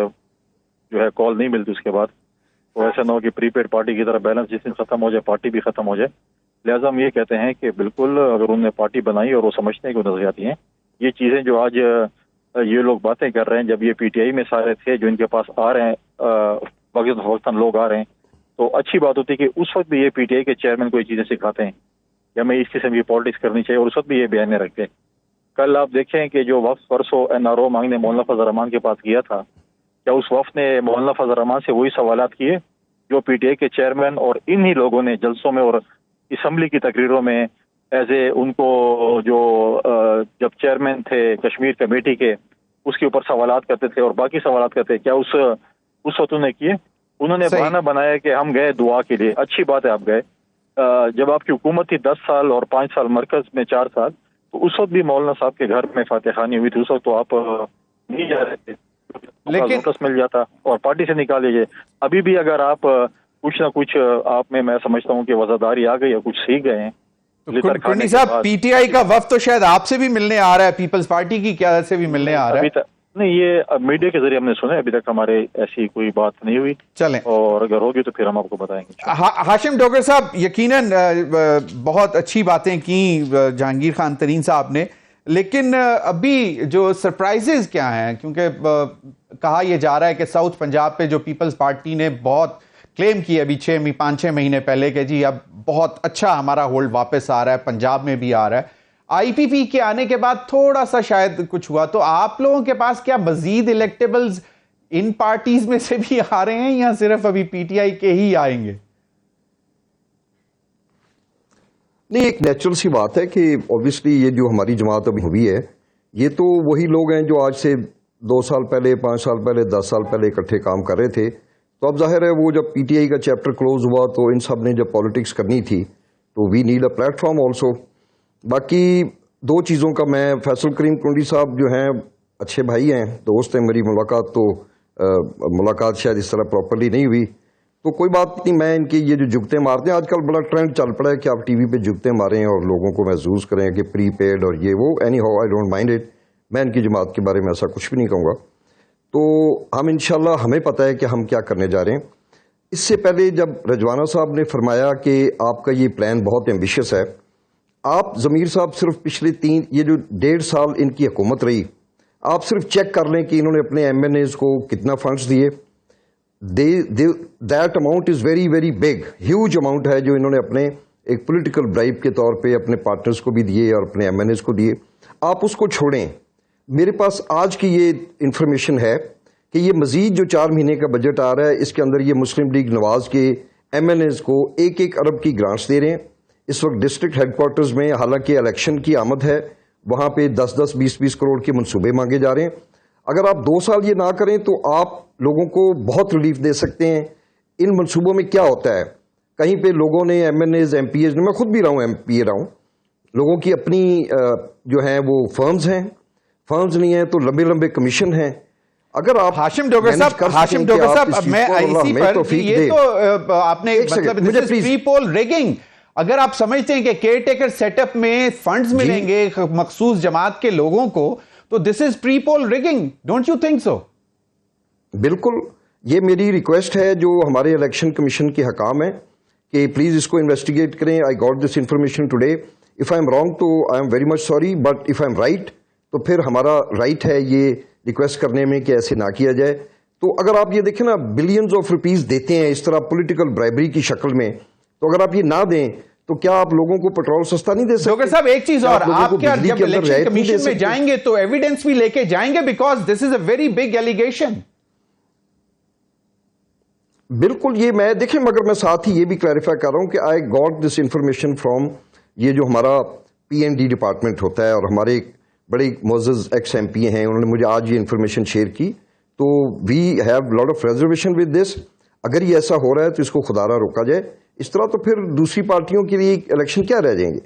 جو ہے کال نہیں ملتی اس کے بعد. تو ایسا نہ ہو کہ پری پیڈ پارٹی کی طرح بیلنس جس دن ختم ہو جائے پارٹی بھی ختم ہو جائے. لہٰذا ہم یہ کہتے ہیں کہ بالکل اگر انہوں نے پارٹی بنائی اور وہ سمجھتے ہیں کہ وہ نظریاتی ہیں, یہ چیزیں جو آج یہ لوگ باتیں کر رہے ہیں, جب یہ پی ٹی آئی میں سارے تھے جو ان کے پاس آ رہے ہیں پاکستان لوگ آ رہے ہیں, تو اچھی بات ہوتی ہے کہ اس وقت بھی یہ پی ٹی آئی کے چیئرمین کو یہ چیزیں سکھاتے ہیں کہ ہمیں اس قسم کی پالیٹکس کرنی چاہیے, اور اس وقت بھی یہ بیان میں رکھتے ہیں. کل آپ دیکھیں کہ جو وفد پرسوں این آر او مانگنے مولانا فضل الرحمان کے پاس گیا تھا, کیا اس وفد نے مولانا فضل الرحمان سے وہی سوالات کیے جو پی ٹی آئی کے چیئرمین اور انہی لوگوں نے جلسوں میں اور اسمبلی کی تقریروں میں ایز اے ان کو جو جب چیئرمین تھے کشمیر کمیٹی کے اس کے اوپر سوالات کرتے تھے اور باقی سوالات کرتے، کیا اس وقت انہوں نے کیے؟ انہوں نے بہانہ بنایا کہ ہم گئے دعا کے لیے. اچھی بات ہے آپ گئے. جب آپ کی حکومت تھی 10 سال اور 5 سال مرکز میں 4 سال، تو اس وقت بھی مولانا صاحب کے گھر میں فاتح خوانی ہوئی تھی. اس وقت تو آپ نہیں جا رہے تھے، لیکن نوٹس مل جاتا اور پارٹی سے نکال لیجیے. ابھی بھی اگر آپ کچھ نہ کچھ آپ میں سمجھتا ہوں کہ وزاداری آ گئی ہے، کچھ سیکھ گئے ہیں. کنڈی صاحب، پی ٹی آئی کا وفد تو شاید آپ سے بھی ملنے آ رہا ہے، پیپلز پارٹی کی کیا سے بھی ملنے آ رہا ہے؟ نہیں، یہ میڈیا کے ذریعے ہم نے سنا ہے، ابھی تک ہمارے ایسی کوئی بات نہیں ہوئی. چلیں، اور اگر ہوگی تو پھر ہم آپ کو بتائیں گے. ہاشم ڈوگر صاحب، یقیناً بہت اچھی باتیں کی جہانگیر خان ترین صاحب نے، لیکن ابھی جو سرپرائزز کیا ہیں؟ کیونکہ کہا یہ جا رہا ہے کہ ساؤتھ پنجاب پہ جو پیپلز پارٹی نے بہت کلیم کی ابھی 5-6 مہینے پہلے کہ جی اب بہت اچھا ہمارا ہولڈ واپس آ رہا ہے، پنجاب میں بھی آ رہا ہے. آئی پی پی کے آنے کے بعد تھوڑا سا شاید کچھ ہوا، تو آپ لوگوں کے پاس کیا مزید الیکٹیبلز ان پارٹیز میں سے بھی آ رہے ہیں یا صرف ابھی پی ٹی آئی کے ہی آئیں گے؟ نہیں، ایک نیچرل سی بات ہے کہ اوبیسلی یہ جو ہماری جماعت ابھی ہوئی ہے، یہ تو وہی لوگ ہیں جو آج سے 2 سال پہلے، 5 سال پہلے، 10 سال پہلے اکٹھے کام کر رہے تھے. تو اب ظاہر ہے وہ جب پی ٹی آئی کا چیپٹر کلوز ہوا تو ان سب نے جب پالیٹکس کرنی تھی تو we need a platform also. باقی 2 چیزوں کا میں فیصل کریم کنڈی صاحب جو ہیں اچھے بھائی ہیں، دوست ہیں، میری ملاقات شاید اس طرح پراپرلی نہیں ہوئی، تو کوئی بات نہیں. میں ان کی یہ جو جگتے مارتے ہیں، آج کل بڑا ٹرینڈ چل پڑا ہے کہ آپ ٹی وی پہ جگتے ماریں اور لوگوں کو محظوظ کریں کہ پری پیڈ اور یہ وہ. Any how I don't mind it. میں ان کی جماعت کے بارے میں ایسا کچھ بھی نہیں کہوں گا. تو ہم انشاءاللہ ہمیں پتہ ہے کہ ہم کیا کرنے جا رہے ہیں. اس سے پہلے جب رجوانہ صاحب نے فرمایا کہ آپ کا یہ پلان بہت ایمبیشس ہے، آپ ضمیر صاحب صرف پچھلے یہ جو 1.5 سال ان کی حکومت رہی، آپ صرف چیک کر لیں کہ انہوں نے اپنے ایم این ایز کو کتنا فنڈز دیے. That amount is very very big, huge amount ہے جو انہوں نے اپنے ایک پولیٹیکل برائب کے طور پہ اپنے پارٹنرز کو بھی دیے اور اپنے ایم این ایز کو دیے. آپ اس کو چھوڑیں. میرے پاس آج کی یہ انفارمیشن ہے کہ یہ مزید جو 4 مہینے کا بجٹ آ رہا ہے، اس کے اندر یہ مسلم لیگ نواز کے ایم این ایز کو 1 ارب کی گرانٹس دے رہے ہیں. اس وقت ڈسٹرکٹ ہیڈ کوارٹرز میں حالانکہ الیکشن کی آمد ہے، وہاں پہ 10-10 20-20 کروڑ کے منصوبے مانگے جا رہے ہیں. اگر آپ 2 سال یہ نہ کریں تو آپ لوگوں کو بہت ریلیف دے سکتے ہیں. ان منصوبوں میں کیا ہوتا ہے، کہیں پہ لوگوں نے M N As, M P As, میں خود بھی رہا ہوں، ایم پی اے رہا ہوں، لوگوں کی اپنی جو ہیں وہ فرمز ہیں، فرمز نہیں ہیں تو لمبے لمبے کمیشن ہیں. اگر آپ ہاشم ڈوگر صاحب میں اسی پر یہ تو آپ نے مطلب پری پول ریگنگ، اگر آپ سمجھتے ہیں کہ کیئر ٹیکر سیٹ اپ میں فنڈز ملیں گے مخصوص جماعت کے لوگوں کو، تو this is pre poll rigging, don't you think so? بالکل، یہ میری ریکویسٹ ہے جو ہمارے الیکشن کمیشن کے حکام ہیں کہ پلیز اس کو انویسٹیگیٹ کریں. I got this information today. If I am wrong تو I am very much sorry, but if I am right تو پھر ہمارا رائٹ ہے یہ ریکویسٹ کرنے میں کہ ایسے نہ کیا جائے. تو اگر آپ یہ دیکھیں نا، بلینز آف روپیز دیتے ہیں اس طرح پولیٹیکل برائبری کی شکل میں، تو اگر آپ یہ نہ دیں تو کیا آپ لوگوں کو پیٹرول سستا نہیں دے سکتے؟ ڈاکٹر صاحب ایک چیز اور، آپ کیا جب الیکشن کمیشن میں جائیں گے تو ایویڈنس بھی لے کے جائیں گے؟ Because this is a very big allegation. بالکل، یہ میں دیکھیں، مگر میں ساتھ ہی یہ بھی کلیریفائی کر رہا ہوں کہ آئی گاٹ دس انفارمیشن فرام یہ جو ہمارا پی این ڈی ڈپارٹمنٹ ہوتا ہے، اور ہمارے بڑے معزز ایکس ایم پی ہیں، انہوں نے مجھے آج یہ انفارمیشن شیئر کی. تو we have lot of reservation with this. اگر یہ ایسا ہو رہا ہے تو اس کو خدارہ روکا جائے. اس طرح تو پھر دوسری پارٹیوں کے لیے الیکشن کیا رہ جائیں گے.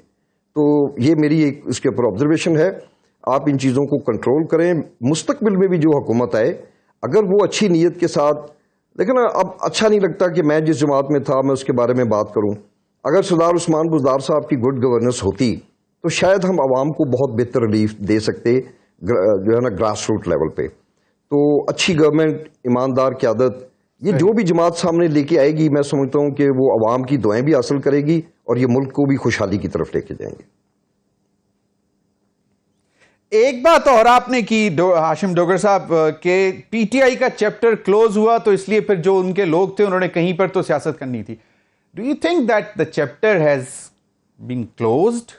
تو یہ میری ایک اس کے اوپر آبزرویشن ہے. آپ ان چیزوں کو کنٹرول کریں. مستقبل میں بھی جو حکومت آئے، اگر وہ اچھی نیت کے ساتھ، لیکن اب اچھا نہیں لگتا کہ میں جس جماعت میں تھا میں اس کے بارے میں بات کروں. اگر سردار عثمان بزدار صاحب کی گڈ گورننس ہوتی تو شاید ہم عوام کو بہت بہتر ریلیف دے سکتے، جو ہے نا گراس روٹ لیول پہ. تو اچھی گورنمنٹ، ایماندار قیادت، یہ جو بھی جماعت سامنے لے کے آئے گی، میں سمجھتا ہوں کہ وہ عوام کی دعائیں بھی حاصل کرے گی اور یہ ملک کو بھی خوشحالی کی طرف لے کے جائیں گے. ایک بات اور آپ نے کی ہاشم ڈوگر صاحب کہ پی ٹی آئی کا چیپٹر کلوز ہوا تو اس لیے پھر جو ان کے لوگ تھے انہوں نے کہیں پر تو سیاست کرنی تھی. Do you think that the chapter has been closed?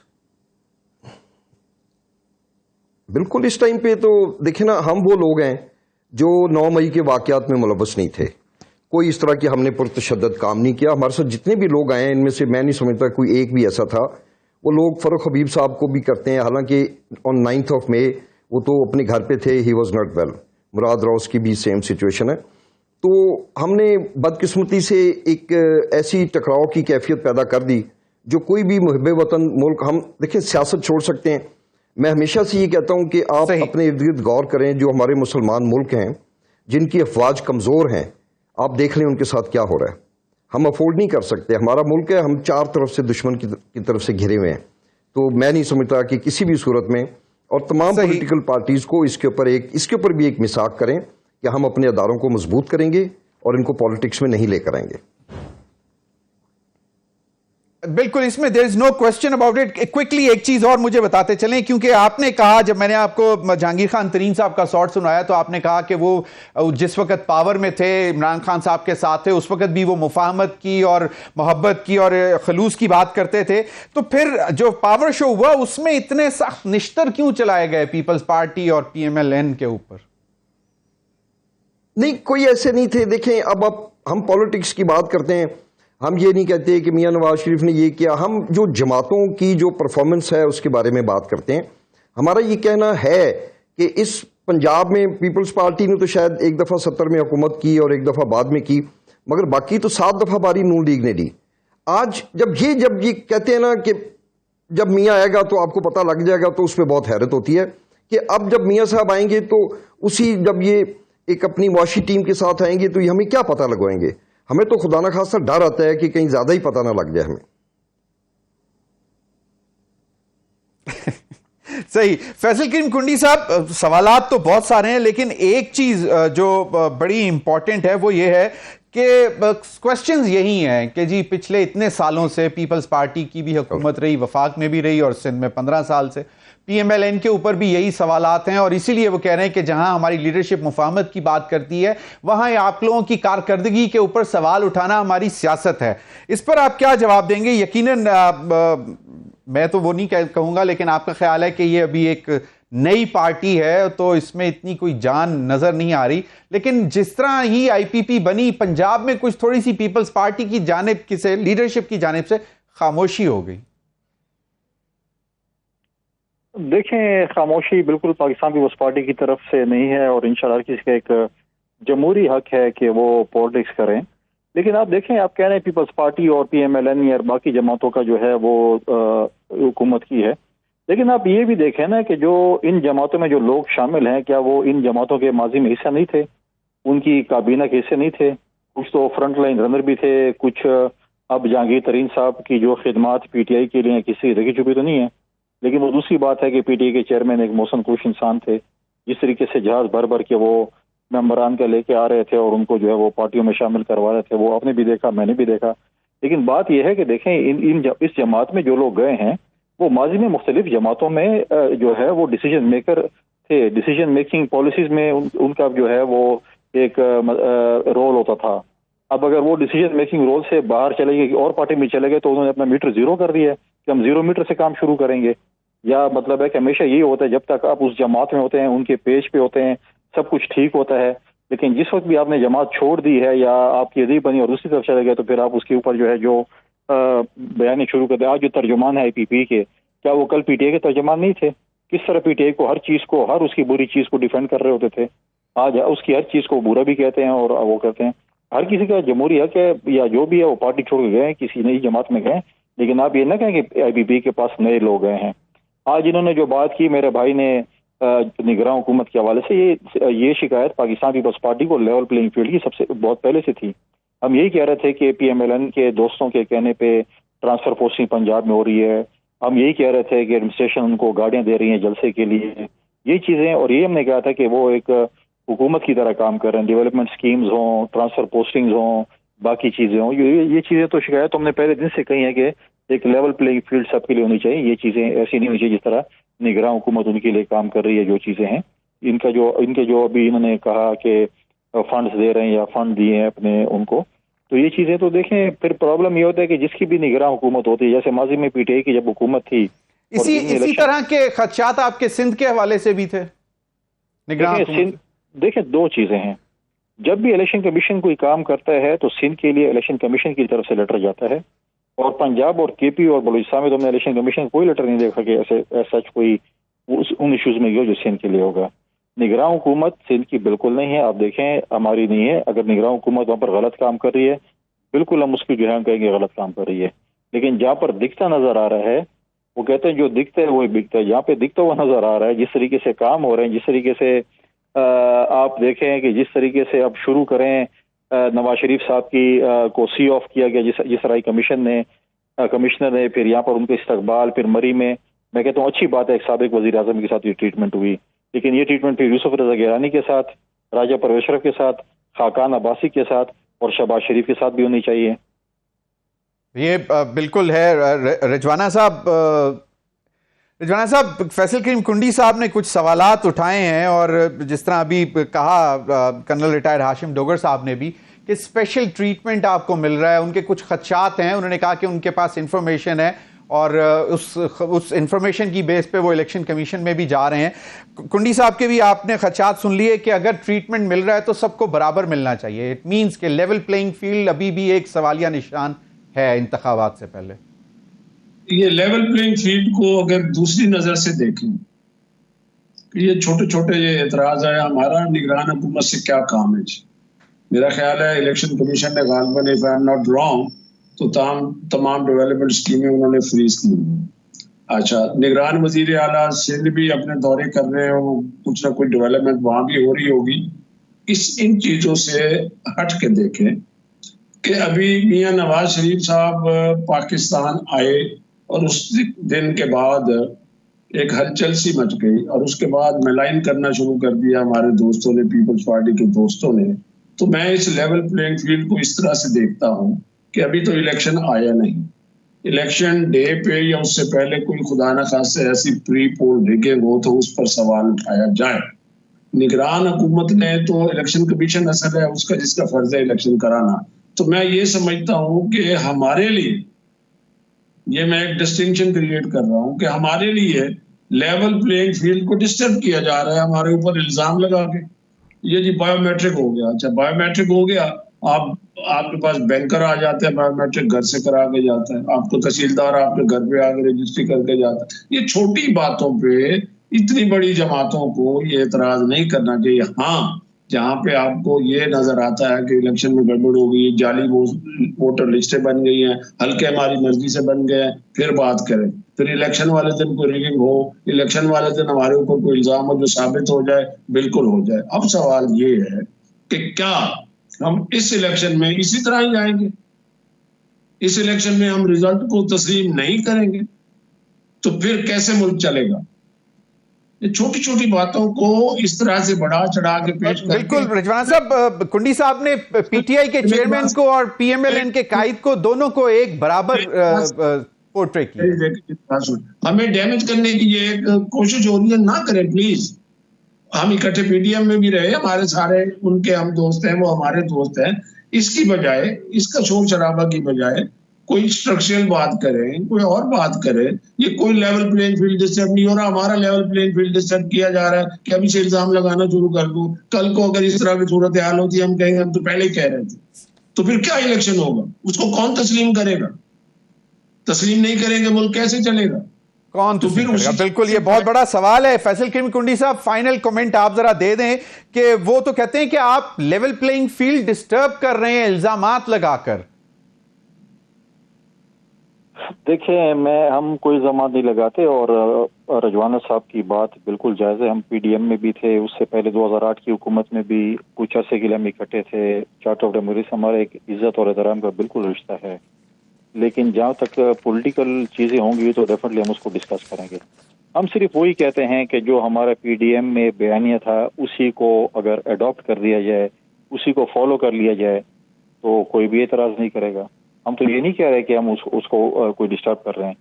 بالکل. اس ٹائم پہ تو دیکھیں نا، ہم وہ لوگ ہیں جو 9 مئی کے واقعات میں ملوث نہیں تھے. کوئی اس طرح کی ہم نے پرتشدد کام نہیں کیا. ہمارے ساتھ جتنے بھی لوگ آئے ہیں ان میں سے میں نہیں سمجھتا کوئی ایک بھی ایسا تھا. وہ لوگ فاروق حبیب صاحب کو بھی کرتے ہیں, حالانکہ آن 9 مئی وہ تو اپنے گھر پہ تھے, ہی واز ناٹ ویل. مراد روز کی بھی سیم سچویشن ہے. تو ہم نے بدقسمتی سے ایک ایسی ٹکراؤ کی کیفیت پیدا کر دی جو کوئی بھی محب وطن ملک, ہم دیکھیں سیاست چھوڑ سکتے ہیں. میں ہمیشہ سے یہ کہتا ہوں کہ آپ اپنے ارد گرد غور کریں. جو ہمارے مسلمان ملک ہیں جن کی افواج کمزور ہیں, آپ دیکھ لیں ان کے ساتھ کیا ہو رہا ہے. ہم افورڈ نہیں کر سکتے, ہمارا ملک ہے, ہم چار طرف سے دشمن کی طرف سے گھرے ہوئے ہیں. تو میں نہیں سمجھتا کہ کسی بھی صورت میں, اور تمام پولیٹیکل پارٹیز کو اس کے اوپر بھی ایک میثاق کریں کہ ہم اپنے اداروں کو مضبوط کریں گے اور ان کو پالیٹکس میں نہیں لے کر آئیں گے. بالکل, اس میں دیر از نو کوشچن اباؤٹ اٹ. کوئکلی ایک چیز اور مجھے بتاتے چلیں, کیونکہ آپ نے کہا, جب میں نے آپ کو جہانگیر خان ترین صاحب کا شارٹ سنایا تو آپ نے کہا کہ وہ جس وقت پاور میں تھے, عمران خان صاحب کے ساتھ تھے, اس وقت بھی وہ مفاہمت کی اور محبت کی اور خلوص کی بات کرتے تھے. تو پھر جو پاور شو ہوا اس میں اتنے سخت نشتر کیوں چلائے گئے پیپلز پارٹی اور PMLN کے اوپر؟ نہیں, کوئی ایسے نہیں تھے. دیکھیں اب ہم پالیٹکس کی بات کرتے ہیں, ہم یہ نہیں کہتے کہ میاں نواز شریف نے یہ کیا. ہم جو جماعتوں کی جو پرفارمنس ہے اس کے بارے میں بات کرتے ہیں. ہمارا یہ کہنا ہے کہ اس پنجاب میں پیپلز پارٹی نے تو شاید ایک دفعہ 70 میں حکومت کی اور ایک دفعہ بعد میں کی, مگر باقی تو 7 دفعہ باری نون لیگ نے دی. آج جب یہ کہتے ہیں نا کہ جب میاں آئے گا تو آپ کو پتہ لگ جائے گا, تو اس پہ بہت حیرت ہوتی ہے کہ اب جب میاں صاحب آئیں گے تو جب یہ ایک اپنی معاشی ٹیم کے ساتھ آئیں گے تو یہ ہمیں کیا پتہ لگوائیں گے. ہمیں تو خدا نہ خواستہ ڈر آتا ہے کہ کہیں زیادہ ہی پتہ نہ لگ جائے ہمیں. صحیح. فیصل کریم کنڈی صاحب, سوالات تو بہت سارے ہیں, لیکن ایک چیز جو بڑی امپورٹنٹ ہے وہ یہ ہے کہ کوشچنز یہی ہیں کہ جی پچھلے اتنے سالوں سے پیپلز پارٹی کی بھی حکومت رہی, وفاق میں بھی رہی, اور سندھ میں 15 سال سے PMLN کے اوپر بھی یہی سوالات ہیں, اور اسی لیے وہ کہہ رہے ہیں کہ جہاں ہماری لیڈرشپ مفاہمت کی بات کرتی ہے وہاں آپ لوگوں کی کارکردگی کے اوپر سوال اٹھانا ہماری سیاست ہے. اس پر آپ کیا جواب دیں گے؟ یقیناً میں تو وہ نہیں کہوں گا, لیکن آپ کا خیال ہے کہ یہ ابھی ایک نئی پارٹی ہے تو اس میں اتنی کوئی جان نظر نہیں آ رہی, لیکن جس طرح ہی IPP بنی, پنجاب میں کچھ تھوڑی سی پیپلز پارٹی کی جانب سے, لیڈرشپ کی جانب سے خاموشی ہو گئی. دیکھیں, خاموشی بالکل پاکستان پیپلز پارٹی کی طرف سے نہیں ہے, اور انشاءاللہ ہر کسی کا ایک جمہوری حق ہے کہ وہ پالیٹکس کریں. لیکن آپ دیکھیں, آپ کہہ رہے ہیں پیپلز پارٹی اور PMLN اور باقی جماعتوں کا جو ہے وہ حکومت کی ہے, لیکن آپ یہ بھی دیکھیں نا کہ جو ان جماعتوں میں جو لوگ شامل ہیں, کیا وہ ان جماعتوں کے ماضی میں حصہ نہیں تھے, ان کی کابینہ کے حصے نہیں تھے؟ کچھ تو فرنٹ لائن رنر بھی تھے, کچھ اب جہانگیر ترین صاحب کی جو خدمات PTI کے لیے کسی دیکھی چکی تو نہیں ہے, لیکن وہ دوسری بات ہے کہ PTI کے چیئرمین ایک محسن کوش انسان تھے. جس طریقے سے جہاز بھر کے وہ ممبران کا لے کے آ رہے تھے اور ان کو جو ہے وہ پارٹیوں میں شامل کروا رہے تھے, وہ آپ نے بھی دیکھا, میں نے بھی دیکھا. لیکن بات یہ ہے کہ دیکھیں اس جماعت میں جو لوگ گئے ہیں وہ ماضی میں مختلف جماعتوں میں جو ہے وہ ڈیسیجن میکر تھے. ڈیسیجن میکنگ پالیسیز میں ان کا جو ہے وہ ایک رول ہوتا تھا. اب اگر وہ ڈیسیجن میکنگ رول سے باہر چلے گئے اور پارٹی میں چلے گئے تو انہوں نے اپنا میٹر زیرو کر دیا ہے کہ ہم 0 میٹر سے کام شروع کریں گے. یا مطلب ہے کہ ہمیشہ یہی ہوتا ہے جب تک آپ اس جماعت میں ہوتے ہیں, ان کے پیج پہ ہوتے ہیں, سب کچھ ٹھیک ہوتا ہے, لیکن جس وقت بھی آپ نے جماعت چھوڑ دی ہے یا آپ کی عزیز بنی اور دوسری طرف چلے گئے تو پھر آپ اس کے اوپر جو ہے جو بیانی شروع کر دیں. آج جو ترجمان ہے IPP کے, کیا وہ کل PTI کے ترجمان نہیں تھے؟ کس طرح PTI کو ہر چیز کو, ہر اس کی بری چیز کو ڈیفینڈ کر رہے ہوتے تھے. آج اس کی ہر چیز کو برا بھی کہتے ہیں اور وہ کرتے ہیں. ہر کسی کا جمہوری حق ہے, یا جو بھی ہے وہ پارٹی چھوڑ کے گئے, کسی نئی جماعت میں گئے, لیکن آپ یہ نہ کہیں کہ IPP کے پاس نئے لوگ گئے ہیں. آج انہوں نے جو بات کی میرے بھائی نے نگراں حکومت کے حوالے سے, یہ شکایت پاکستان پیپلز پارٹی کو لیول پلینگ فیلڈ کی سب سے بہت پہلے سے تھی. ہم یہی کہہ رہے تھے کہ PMLN کے دوستوں کے کہنے پہ ٹرانسفر پوسٹنگ پنجاب میں ہو رہی ہے. ہم یہی کہہ رہے تھے کہ ایڈمنسٹریشن ان کو گاڑیاں دے رہی ہیں جلسے کے لیے, یہ چیزیں, اور یہ ہم نے کہا تھا کہ وہ ایک حکومت کی طرح کام کر رہے ہیں. ڈیولپمنٹ سکیمز ہوں, ٹرانسفر پوسٹنگز ہوں, باقی چیزیں ہوں, یہ چیزیں تو شکایت ہم نے پہلے دن سے کہی ہے کہ ایک لیول پلینگ فیلڈ سب کے لیے ہونی چاہیے. یہ چیزیں ایسی نہیں ہونی چاہیے جس طرح نگراں حکومت ان کے لیے کام کر رہی ہے. جو چیزیں ہیں ان کے جو ابھی انہوں نے کہا کہ فنڈز دے رہے ہیں یا فنڈ دیے ہیں اپنے ان کو, تو یہ چیزیں تو دیکھیں پھر پرابلم یہ ہوتا ہے کہ جس کی بھی نگراں حکومت ہوتی ہے, جیسے ماضی میں PTI کی جب حکومت تھی, اسی طرح کے خدشات آپ کے سندھ کے حوالے سے بھی تھے. دیکھیں 2 چیزیں ہیں. جب بھی الیکشن کمیشن کوئی کام کرتا ہے تو سندھ کے لیے الیکشن کمیشن کی طرف سے لیٹر جاتا ہے، اور پنجاب اور کے پی اور بلوچستان میں تو ہم نے الیکشن کمیشن کوئی لیٹر نہیں دیکھا کہ ایسے سچ کوئی ان ایشوز میں جو سندھ کے لیے ہوگا۔ نگراں حکومت سندھ کی بالکل نہیں ہے، آپ دیکھیں ہماری نہیں ہے۔ اگر نگراں حکومت وہاں پر غلط کام کر رہی ہے بالکل ہم اس کی جو ہے کہیں گے غلط کام کر رہی ہے، لیکن جہاں پر دکھتا نظر آ رہا ہے وہ کہتے ہیں جو دکھتا ہے وہی بکتا ہے۔ جہاں پہ دکھتا ہوا نظر آ رہا ہے، جس طریقے سے کام ہو رہے ہیں، جس طریقے سے آپ دیکھیں کہ جس طریقے سے اب شروع کریں نواز شریف صاحب کی کو سی آف کیا گیا جس طرح کمشنر نے، پھر یہاں پر ان کے استقبال، پھر مری میں کہتا ہوں اچھی بات ہے ایک سابق وزیر اعظم کے ساتھ یہ ٹریٹمنٹ ہوئی، لیکن یہ ٹریٹمنٹ پھر یوسف رضا گیلانی کے ساتھ، راجہ پرویز اشرف کے ساتھ، خاقان عباسی کے ساتھ اور شہباز شریف کے ساتھ بھی ہونی چاہیے۔ یہ بالکل ہے۔ رجوانہ صاحب، فیصل کریم کنڈی صاحب نے کچھ سوالات اٹھائے ہیں، اور جس طرح ابھی کہا کرنل ریٹائرڈ ہاشم ڈوگر صاحب نے بھی کہ اسپیشل ٹریٹمنٹ آپ کو مل رہا ہے، ان کے کچھ خدشات ہیں۔ انہوں نے کہا کہ ان کے پاس انفارمیشن ہے اور اس انفارمیشن کی بیس پہ وہ الیکشن کمیشن میں بھی جا رہے ہیں۔ کنڈی صاحب کے بھی آپ نے خدشات سن لیے کہ اگر ٹریٹمنٹ مل رہا ہے تو سب کو برابر ملنا چاہیے، اٹ مینس کہ لیول پلینگ فیلڈ ابھی بھی ایک سوالیہ نشان ہے انتخابات سے پہلے۔ یہ لیول پلینگ فیلڈ کو اگر دوسری نظر سے دیکھیں، یہ چھوٹے چھوٹے یہ اعتراض ہے ہمارا نگران حکومت سے کیا کام ہے جی؟ میرا خیال ہے الیکشن کمیشن نے غالباً if I'm not wrong تو تمام ڈیولپمنٹ اسکیمیں انہوں نے فریز کی۔ اچھا، نگران وزیر اعلیٰ سندھ بھی اپنے دورے کر رہے ہیں، وہ کچھ نہ کچھ ڈیولپمنٹ وہاں بھی ہو رہی ہوگی۔ ان چیزوں سے ہٹ کے دیکھیں کہ ابھی میاں نواز شریف صاحب پاکستان آئے اور اس دن کے بعد ایک ہلچل سی مچ گئی، اور اس کے بعد ملائن کرنا شروع کر دیا ہمارے دوستوں نے، پیپلز پارٹی کے دوستوں نے۔ تو میں اس لیول پلینگ فیلڈ کو اس طرح سے دیکھتا ہوں کہ ابھی تو الیکشن آیا نہیں، الیکشن ڈے پہ یا اس سے پہلے کوئی خدا نہ خاصے ایسی پری پول ریگنگ ہو تو اس پر سوال اٹھایا جائے۔ نگران حکومت نے تو الیکشن کمیشن اصل ہے اس کا، جس کا فرض ہے الیکشن کرانا۔ تو میں یہ سمجھتا ہوں کہ ہمارے لیے یہ میں ایک ڈسٹنکشن کریٹ کر رہا ہوں کہ ہمارے لیے لیول پلینگ فیلڈ کو ڈسٹرب کیا جا رہا ہے، ہمارے اوپر الزام لگا کے یہ جی بایو میٹرک ہو گیا۔ اچھا، بایو میٹرک ہو گیا، آپ کے پاس بینکر آ جاتے ہیں، بایو میٹرک گھر سے کرا کے جاتا ہے، آپ کو تحصیلدار آپ کے گھر پہ آ کے رجسٹری کر کے جاتا ہے۔ یہ چھوٹی باتوں پہ اتنی بڑی جماعتوں کو یہ اعتراض نہیں کرنا چاہیے۔ ہاں، جہاں پہ آپ کو یہ نظر آتا ہے کہ الیکشن میں گڑبڑ ہو گئی، جعلی ووٹر لسٹیں بن گئی ہیں، حلقے ہماری مرضی سے بن گئے ہیں، پھر بات کریں۔ پھر الیکشن والے دن کوئی ریگنگ ہو، الیکشن والے دن ہمارے اوپر کوئی الزام ہو جو ثابت ہو جائے، بالکل ہو جائے۔ اب سوال یہ ہے کہ کیا ہم اس الیکشن میں اسی طرح ہی جائیں گے؟ اس الیکشن میں ہم رزلٹ کو تسلیم نہیں کریں گے تو پھر کیسے ملک چلے گا؟ چھوٹی چھوٹی باتوں کو اس طرح سے بڑھا چڑھا کے پیش کرتے ہیں۔ بالکل رجوانہ صاحب، کنڈی صاحب نے پی ٹی آئی کے چیئرمین کو اور پی ایم ایل این کے قائد کو دونوں کو ایک برابر پورٹریٹ کیا۔ ہمیں ڈیمیج کرنے کی یہ ایک کوشش ہو رہی ہے، نہ کریں پلیز۔ ہم اکٹھے پی ڈی ایم میں بھی رہے، ہمارے سارے ان کے ہم دوست ہیں، وہ ہمارے دوست ہیں۔ اس کی بجائے، اس کا شور شرابہ کی بجائے کوئی اسٹرکچرل بات کریں، کوئی اور بات کریں۔ یہ کوئی لیول پلینگ فیلڈ ڈسٹرب نہیں ہو رہا، ہمارا لیول پلینگ فیلڈ ڈسٹرب کیا جا رہا ہے کہ ابھی سے الزام لگانا شروع کر دوں۔ کل کو اگر اس طرح کی صورتحال ہوتی ہے ہم کہیں گے ہم تو پہلے ہی کہہ رہے تھے، تو پھر کیا الیکشن ہوگا؟ اس کو کون تسلیم کرے گا؟ تسلیم نہیں کریں گے ملک کیسے چلے گا؟ کون تو پھر بالکل یہ بہت بڑا سوال ہے۔ فیصل کریم کنڈی صاحب، فائنل کمنٹ آپ ذرا دے دیں کہ وہ تو کہتے ہیں کہ آپ لیول پلینگ فیلڈ ڈسٹرب کر رہے ہیں الزامات لگا کر۔ دیکھیں، ہم کوئی الزامات نہیں لگاتے، اور رجوانہ صاحب کی بات بالکل جائز ہے۔ ہم پی ڈی ایم میں بھی تھے، اس سے پہلے 2008 کی حکومت میں بھی کچھ عرصے کے لیے ہم اکٹھے تھے۔ چارٹر آف ڈیموکریسی ہمارا ایک عزت اور احترام کا بالکل رشتہ ہے، لیکن جہاں تک پولیٹیکل چیزیں ہوں گی تو ڈیفینیٹلی ہم اس کو ڈسکس کریں گے۔ ہم صرف وہی کہتے ہیں کہ جو ہمارا پی ڈی ایم میں بیانیہ تھا اسی کو اگر اڈاپٹ کر دیا جائے، اسی کو فالو کر لیا جائے تو کوئی بھی اعتراض نہیں کرے گا۔ ہم تو یہ نہیں کہہ رہے کہ ہم اس کو کوئی ڈسٹرب کر رہے ہیں۔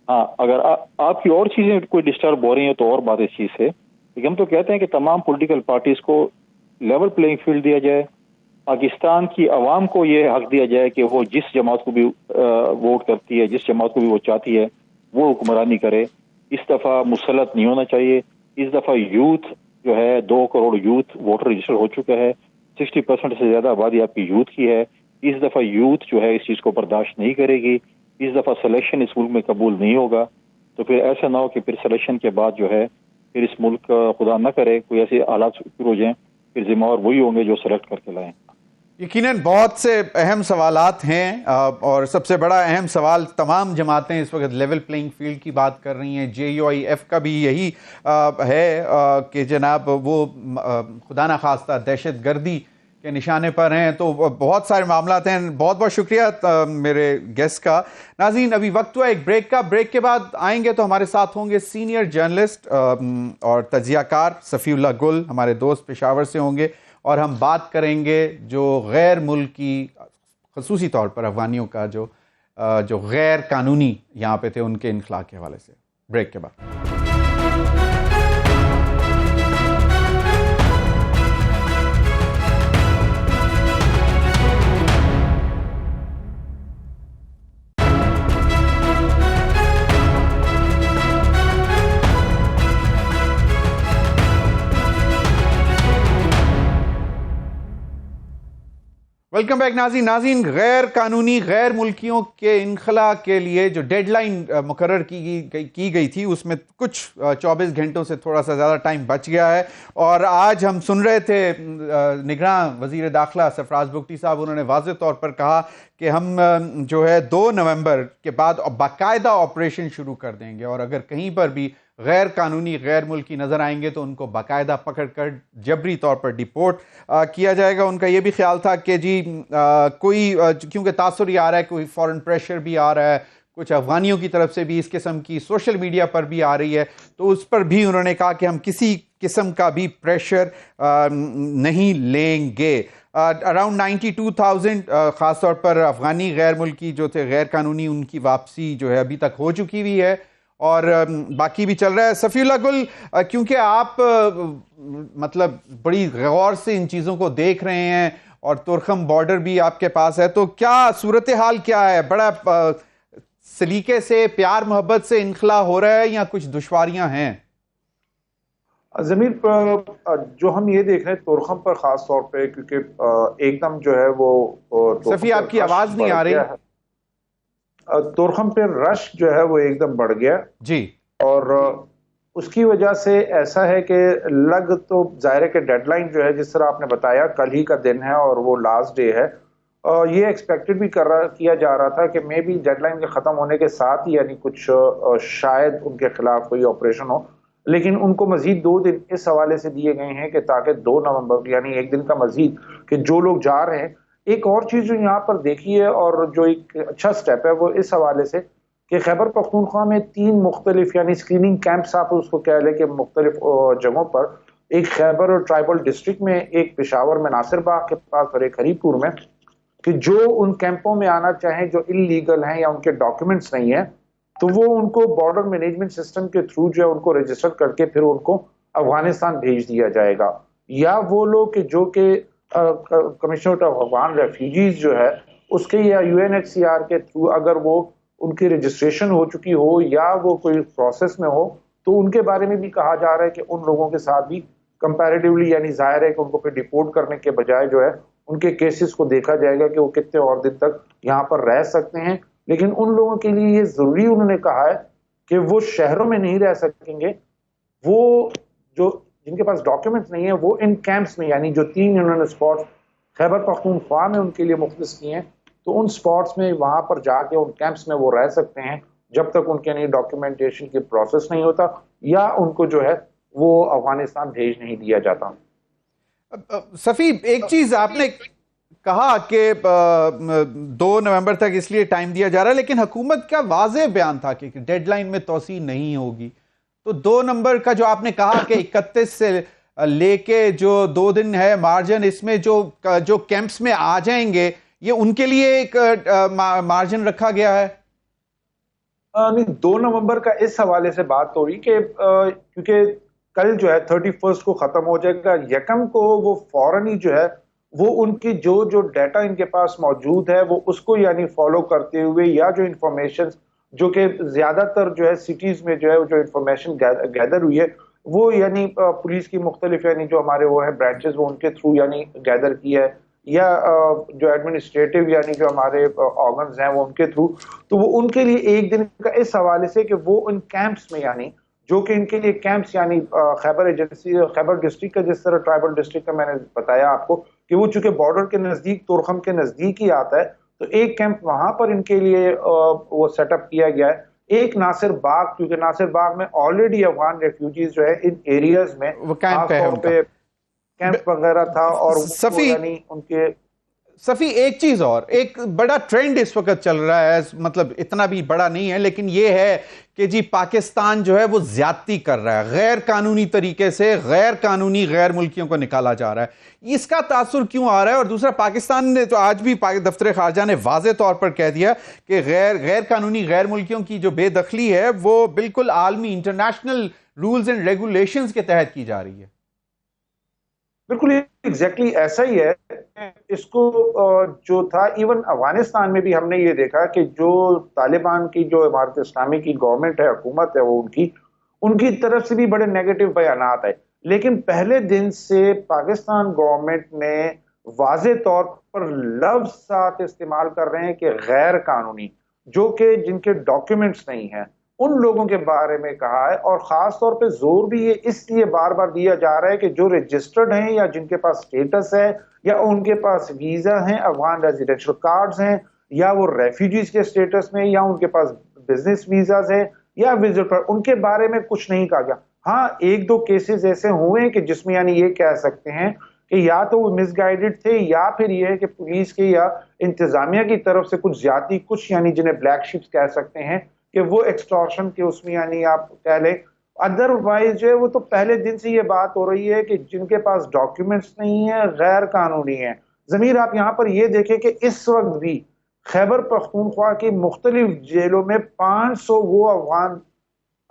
ہاں، اگر آپ کی اور چیزیں کوئی ڈسٹرب ہو رہی ہیں تو اور بات اس چیز سے، لیکن ہم تو کہتے ہیں کہ تمام پولیٹیکل پارٹیز کو لیول پلینگ فیلڈ دیا جائے، پاکستان کی عوام کو یہ حق دیا جائے کہ وہ جس جماعت کو بھی ووٹ کرتی ہے، جس جماعت کو بھی وہ چاہتی ہے وہ حکمرانی کرے۔ اس دفعہ مسلط نہیں ہونا چاہیے۔ اس دفعہ یوتھ جو ہے 2 کروڑ یوتھ ووٹر رجسٹر ہو چکا ہے، 60% سے زیادہ آبادی آپ کی یوتھ کی ہے. اس دفعہ یوتھ جو ہے اس چیز کو برداشت نہیں کرے گی. اس دفعہ سلیکشن اس ملک میں قبول نہیں ہوگا. تو پھر ایسا نہ ہو کہ پھر سلیکشن کے بعد جو ہے پھر اس ملک کا خدا نہ کرے کوئی ایسے حالات شروع ہو جائیں, پھر ذمہ وار وہی ہوں گے جو سلیکٹ کر کے لائیں. یقیناً بہت سے اہم سوالات ہیں اور سب سے بڑا اہم سوال تمام جماعتیں اس وقت لیول پلینگ فیلڈ کی بات کر رہی ہیں. JUIF کا بھی یہی ہے کہ جناب وہ خدا نخواستہ دہشت گردی کے نشانے پر ہیں. تو بہت سارے معاملات ہیں. بہت بہت شکریہ میرے گیسٹ کا. ناظرین ابھی وقت ہوا ایک بریک کا. بریک کے بعد آئیں گے تو ہمارے ساتھ ہوں گے سینئر جرنلسٹ اور تجزیہ کار صفی اللہ گل, ہمارے دوست پشاور سے ہوں گے, اور ہم بات کریں گے جو غیر ملکی خصوصی طور پر افغانیوں کا جو غیر قانونی یہاں پہ تھے ان کے انخلاء کے حوالے سے. بریک کے بعد. ویلکم بیک ناظرین. غیر قانونی غیر ملکیوں کے انخلاء کے لیے جو ڈیڈ لائن مقرر کی گئی تھی اس میں کچھ 24 گھنٹوں سے تھوڑا سا زیادہ ٹائم بچ گیا ہے, اور آج ہم سن رہے تھے نگراں وزیر داخلہ سرفراز بگٹی صاحب, انہوں نے واضح طور پر کہا کہ ہم جو ہے 2 نومبر کے بعد باقاعدہ آپریشن شروع کر دیں گے, اور اگر کہیں پر بھی غیر قانونی غیر ملکی نظر آئیں گے تو ان کو باقاعدہ پکڑ کر جبری طور پر ڈیپورٹ کیا جائے گا. ان کا یہ بھی خیال تھا کہ جی کوئی کیونکہ تاثر یہ آ رہا ہے, کوئی فورن پریشر بھی آ رہا ہے, کچھ افغانیوں کی طرف سے بھی اس قسم کی سوشل میڈیا پر بھی آ رہی ہے, تو اس پر بھی انہوں نے کہا کہ ہم کسی قسم کا بھی پریشر نہیں لیں گے. اراؤنڈ 92,000 خاص طور پر افغانی غیر ملکی جو تھے غیر قانونی, ان کی واپسی جو ہے ابھی تک ہو چکی ہوئی ہے, اور باقی بھی چل رہا ہے. صفی اللہ گل, کیونکہ آپ مطلب بڑی غور سے ان چیزوں کو دیکھ رہے ہیں اور تورخم بارڈر بھی آپ کے پاس ہے, تو کیا صورتحال کیا ہے؟ بڑا سلیقے سے پیار محبت سے انخلاء ہو رہا ہے یا کچھ دشواریاں ہیں؟ ضمیر جو ہم یہ دیکھ رہے ہیں تورخم پر خاص طور پہ, کیونکہ ایک دم جو ہے وہ صفی آپ کی آواز نہیں آ رہی. تورخم پہ رش جو ہے وہ ایک دم بڑھ گیا جی, اور اس کی وجہ سے ایسا ہے کہ تو ظاہر ہے کہ ڈیڈ لائن جو ہے جس طرح آپ نے بتایا کل ہی کا دن ہے اور وہ لاسٹ ڈے ہے. یہ ایکسپیکٹڈ بھی کیا جا رہا تھا کہ مے بی ڈیڈ لائن کے ختم ہونے کے ساتھ ہی یعنی کچھ شاید ان کے خلاف کوئی آپریشن ہو, لیکن ان کو مزید 2 دن اس حوالے سے دیے گئے ہیں کہ تاکہ 2 نومبر یعنی 1 دن کا مزید کہ جو لوگ جا رہے ہیں. ایک اور چیز جو یہاں پر دیکھی ہے اور جو ایک اچھا سٹیپ ہے وہ اس حوالے سے کہ خیبر پختونخوا میں 3 مختلف یعنی اسکریننگ کیمپس آپ اس کو کہہ لیں کہ مختلف جگہوں پر, ایک خیبر اور ٹرائبل ڈسٹرکٹ میں, ایک پشاور میں ناصر باغ کے پاس اور ایک ہری پور میں, کہ جو ان کیمپوں میں آنا چاہیں جو انلیگل ہیں یا ان کے ڈاکیومنٹس نہیں ہیں تو وہ ان کو بارڈر مینجمنٹ سسٹم کے تھرو جو ہے ان کو رجسٹر کر کے پھر ان کو افغانستان بھیج دیا جائے گا. یا وہ لوگ کہ جو کہ کمشنر آف افغان ریفیوجیز جو ہے اس کے یا UNHCR کے تھرو اگر وہ ان کی رجسٹریشن ہو چکی ہو یا وہ کوئی پروسیس میں ہو تو ان کے بارے میں بھی کہا جا رہا ہے کہ ان لوگوں کے ساتھ بھی کمپیریٹیولی یعنی ظاہر ہے کہ ان کو پھر ڈیپورٹ کرنے کے بجائے جو ہے ان کے کیسز کو دیکھا جائے گا کہ وہ کتنے اور دن تک یہاں پر رہ سکتے ہیں. لیکن ان لوگوں کے لیے یہ ضروری انہوں نے کہا ہے کہ وہ شہروں میں نہیں رہ سکیں گے, وہ جو جن کے پاس ڈاکیومنٹس نہیں ہیں وہ ان کیمپس میں یعنی جو 3 انہوں نے اسپاٹ خیبر پختونخوا میں ان کے لیے مختص کیے ہیں تو ان اسپاٹس میں وہاں پر جا کے ان کیمپس میں وہ رہ سکتے ہیں جب تک ان کے نہیں ڈاکیومنٹیشن کی پروسیس نہیں ہوتا یا ان کو جو ہے وہ افغانستان بھیج نہیں دیا جاتا. صفی, ایک چیز آپ نے کہا کہ 2 نومبر تک اس لیے ٹائم دیا جا رہا ہے, لیکن حکومت کا واضح بیان تھا کہ ڈیڈ لائن میں توسیع نہیں ہوگی, تو 2 نومبر کا جو آپ نے کہا کہ 31 سے لے کے جو 2 دن ہے مارجن, اس میں جو کیمپس میں آ جائیں گے یہ ان کے لیے ایک مارجن رکھا گیا ہے؟ نہیں, 2 نومبر کا اس حوالے سے بات ہو رہی کہ کیونکہ کل جو ہے 31 کو ختم ہو جائے گا, یکم کو وہ فوراً ہی جو ہے وہ ان کی جو ڈیٹا ان کے پاس موجود ہے وہ اس کو یعنی فالو کرتے ہوئے یا جو انفارمیشن جو کہ زیادہ تر جو ہے سٹیز میں جو ہے جو انفارمیشن گیدر ہوئی ہے وہ یعنی پولیس کی مختلف یعنی جو ہمارے وہ ہے برانچز وہ ان کے تھرو یعنی گیدر کیا ہے، یا جو ایڈمنسٹریٹو یعنی جو ہمارے آرگنز ہیں وہ ان کے تھرو، تو وہ ان کے لیے ایک دن کا اس حوالے سے کہ وہ ان کیمپس میں یعنی جو کہ ان کے لیے کیمپس یعنی خیبر ایجنسی خیبر ڈسٹرکٹ کا جس طرح ٹرائبل ڈسٹرکٹ کا میں نے بتایا آپ کو کہ وہ چونکہ بارڈر کے نزدیک تورخم کے نزدیک ہی آتا ہے، تو ایک کیمپ وہاں پر ان کے لیے وہ سیٹ اپ کیا گیا ہے۔ ایک ناصر باغ، کیونکہ ناصر باغ میں آلریڈی افغان ریفیوجیز جو ہے ان ایریاز میں خاص طور پہ کیمپ وغیرہ تھا، اور یعنی ان کے صفی ایک چیز اور ایک بڑا ٹرینڈ اس وقت چل رہا ہے، مطلب اتنا بھی بڑا نہیں ہے لیکن یہ ہے کہ جی پاکستان جو ہے وہ زیادتی کر رہا ہے، غیر قانونی طریقے سے غیر قانونی غیر ملکیوں کو نکالا جا رہا ہے، اس کا تاثر کیوں آ رہا ہے؟ اور دوسرا پاکستان نے تو آج بھی دفتر خارجہ نے واضح طور پر کہہ دیا کہ غیر قانونی غیر ملکیوں کی جو بے دخلی ہے وہ بالکل عالمی انٹرنیشنل رولز اینڈ ریگولیشنز کے تحت کی جا رہی ہے۔ بالکل ایگزیکٹلی ایسا ہی ہے۔ اس کو جو تھا ایون افغانستان میں بھی ہم نے یہ دیکھا کہ جو طالبان کی جو امارت اسلامی کی گورنمنٹ ہے، حکومت ہے، وہ ان کی طرف سے بھی بڑے نیگیٹو بیانات آئے، لیکن پہلے دن سے پاکستان گورنمنٹ نے واضح طور پر لفظ ساتھ استعمال کر رہے ہیں کہ غیر قانونی، جو کہ جن کے ڈاکیومنٹس نہیں ہیں، ان لوگوں کے بارے میں کہا ہے، اور خاص طور پہ زور بھی یہ اس لیے بار بار دیا جا رہا ہے کہ جو رجسٹرڈ ہیں یا جن کے پاس سٹیٹس ہے یا ان کے پاس ویزا ہیں، افغان ریزیڈینشل کارڈز ہیں، یا وہ ریفیوجیز کے سٹیٹس میں، یا ان کے پاس بزنس ویزاز ہیں یا وزٹ پر، ان کے بارے میں کچھ نہیں کہا گیا۔ ہاں ایک دو کیسز ایسے ہوئے ہیں کہ جس میں یعنی یہ کہہ سکتے ہیں کہ یا تو وہ مس گائیڈڈ تھے، یا پھر یہ ہے کہ پولیس کے یا انتظامیہ کی طرف سے کچھ زیادتی، کچھ یعنی جنہیں بلیک شپس کہہ سکتے ہیں کہ وہ ایکسٹورشن کے اس میں یعنی آپ کہہ لیں۔ ادروائز جو ہے وہ تو پہلے دن سے یہ بات ہو رہی ہے کہ جن کے پاس ڈاکیومنٹس نہیں ہیں غیر قانونی ہیں۔ ضمیر آپ یہاں پر یہ دیکھیں کہ اس وقت بھی خیبر پختونخوا کی مختلف جیلوں میں 500 وہ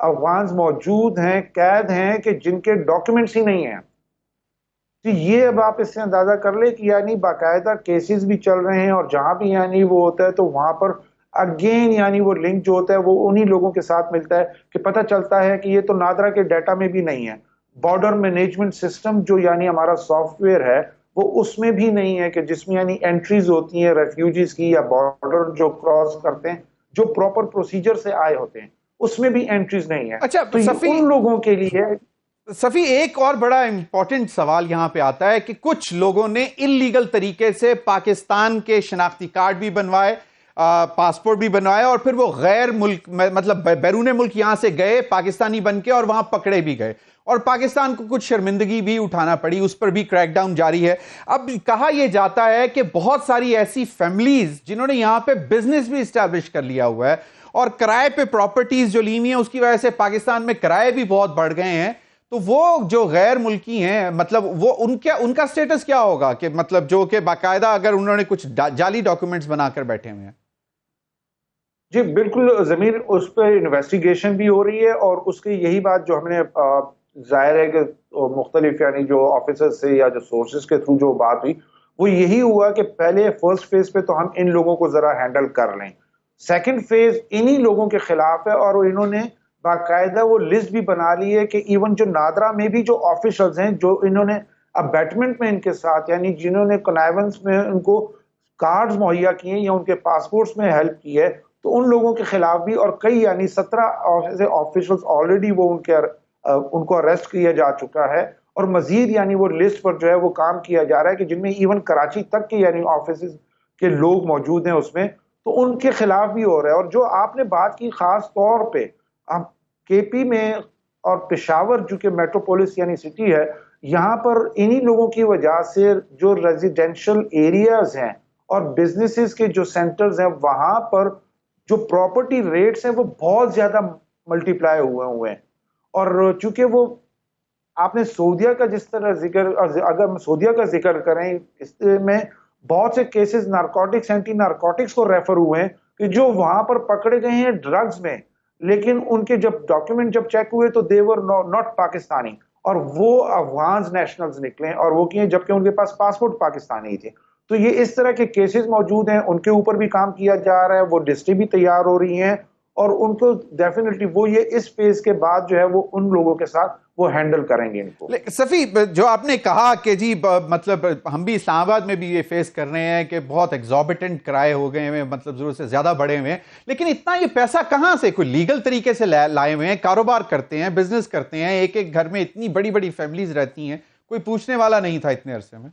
افغانز موجود ہیں، قید ہیں کہ جن کے ڈاکیومنٹس ہی نہیں ہیں۔ تو یہ اب آپ اس سے اندازہ کر لیں کہ یعنی باقاعدہ کیسز بھی چل رہے ہیں، اور جہاں بھی یعنی وہ ہوتا ہے تو وہاں پر اگین یعنی وہ لنک جو ہوتا ہے وہ انہی لوگوں کے ساتھ ملتا ہے کہ پتہ چلتا ہے کہ یہ تو نادرا کے ڈیٹا میں بھی نہیں ہے، بارڈر مینجمنٹ سسٹم جو یعنی ہمارا سافٹ ویئر ہے وہ اس میں بھی نہیں ہے کہ جس میں یعنی انٹریز ہوتی ہیں ریفیوجیز کی یا بارڈر جو کراس کرتے ہیں جو پراپر پروسیجر سے آئے ہوتے ہیں، اس میں بھی انٹریز نہیں ہے۔ اچھا تو ان لوگوں کے لیے صفی ایک اور بڑا امپورٹنٹ سوال یہاں پہ آتا ہے کہ کچھ لوگوں نے انلیگل طریقے سے پاکستان کے شناختی کارڈ بھی بنوائے، پاسپورٹ بھی بنوایا، اور پھر وہ غیر ملک مطلب بیرون ملک یہاں سے گئے پاکستانی بن کے اور وہاں پکڑے بھی گئے، اور پاکستان کو کچھ شرمندگی بھی اٹھانا پڑی، اس پر بھی کریک ڈاؤن جاری ہے۔ اب کہا یہ جاتا ہے کہ بہت ساری ایسی فیملیز جنہوں نے یہاں پہ بزنس بھی اسٹیبلش کر لیا ہوا ہے اور کرائے پہ پراپرٹیز جو لی ہوئی ہیں اس کی وجہ سے پاکستان میں کرائے بھی بہت بڑھ گئے ہیں، تو وہ جو غیر ملکی ہیں مطلب وہ ان کا سٹیٹس کیا ہوگا کہ مطلب جو کہ باقاعدہ اگر انہوں نے کچھ جعلی ڈاکیومنٹس بنا کر بیٹھے ہوئے ہیں؟ جی بالکل ضمیر، اس پہ انویسٹیگیشن بھی ہو رہی ہے، اور اس کی یہی بات جو ہم نے ظاہر ہے کہ مختلف یعنی جو آفیسر سے یا جو سورسز کے تھرو جو بات ہوئی وہ یہی ہوا کہ پہلے فرسٹ فیز پہ تو ہم ان لوگوں کو ذرا ہینڈل کر لیں، سیکنڈ فیز انہی لوگوں کے خلاف ہے، اور انہوں نے باقاعدہ وہ لسٹ بھی بنا لی ہے کہ ایون جو نادرا میں بھی جو آفیشلز ہیں جو انہوں نے ابیٹمنٹ میں ان کے ساتھ یعنی جنہوں نے کنائونس میں ان کو کارڈز مہیا کیے ہیں یا ان کے پاسپورٹس میں ہیلپ کی ہے، تو ان لوگوں کے خلاف بھی، اور کئی یعنی 17 آفیشلز آلریڈی وہ ان کو اریسٹ کیا جا چکا ہے، اور مزید یعنی وہ لسٹ پر جو ہے وہ کام کیا جا رہا ہے کہ جن میں ایون کراچی تک کے یعنی آفیسز کے لوگ موجود ہیں اس میں، تو ان کے خلاف بھی ہو رہا ہے۔ اور جو آپ نے بات کی خاص طور پہ کے پی میں اور پشاور جو کہ میٹروپولس یعنی سٹی ہے، یہاں پر انہی لوگوں کی وجہ سے جو ریزیڈینشل ایریاز ہیں اور بزنسز کے جو سینٹرز ہیں وہاں پر جو پراپرٹی ریٹس ہیں وہ بہت زیادہ ملٹی پلائی ہوئے ہیں، اور چونکہ وہ آپ نے سعودیہ کا جس طرح ذکر، اگر ہم سعودیہ کا ذکر کریں، اس میں بہت سے کیسز نارکوٹکس اینٹی نارکوٹکس کو ریفر ہوئے ہیں کہ جو وہاں پر پکڑے گئے ہیں ڈرگز میں، لیکن ان کے جب ڈاکیومنٹ جب چیک ہوئے تو دے ور ناٹ پاکستانی، اور وہ افغانز نیشنلز نکلے اور وہ کیے جبکہ ان کے پاس پاسپورٹ پاکستانی تھے۔ تو یہ اس طرح کے کیسز موجود ہیں، ان کے اوپر بھی کام کیا جا رہا ہے، وہ لسٹیں بھی تیار ہو رہی ہیں، اور ان کو ڈیفینیٹلی وہ یہ اس فیز کے بعد جو ہے وہ ان لوگوں کے ساتھ وہ ہینڈل کریں گے ان کو. صفی، جو آپ نے کہا کہ جی مطلب ہم بھی اسلام آباد میں بھی یہ فیس کر رہے ہیں کہ بہت ایگزوربیٹنٹ کرائے ہو گئے ہیں، مطلب ضرورت سے زیادہ بڑھے ہوئے ہیں، لیکن اتنا یہ پیسہ کہاں سے؟ کوئی لیگل طریقے سے لائے ہوئے ہیں، کاروبار کرتے ہیں، بزنس کرتے ہیں، ایک ایک گھر میں اتنی بڑی بڑی فیملیز رہتی ہیں، کوئی پوچھنے والا نہیں تھا اتنے عرصے میں.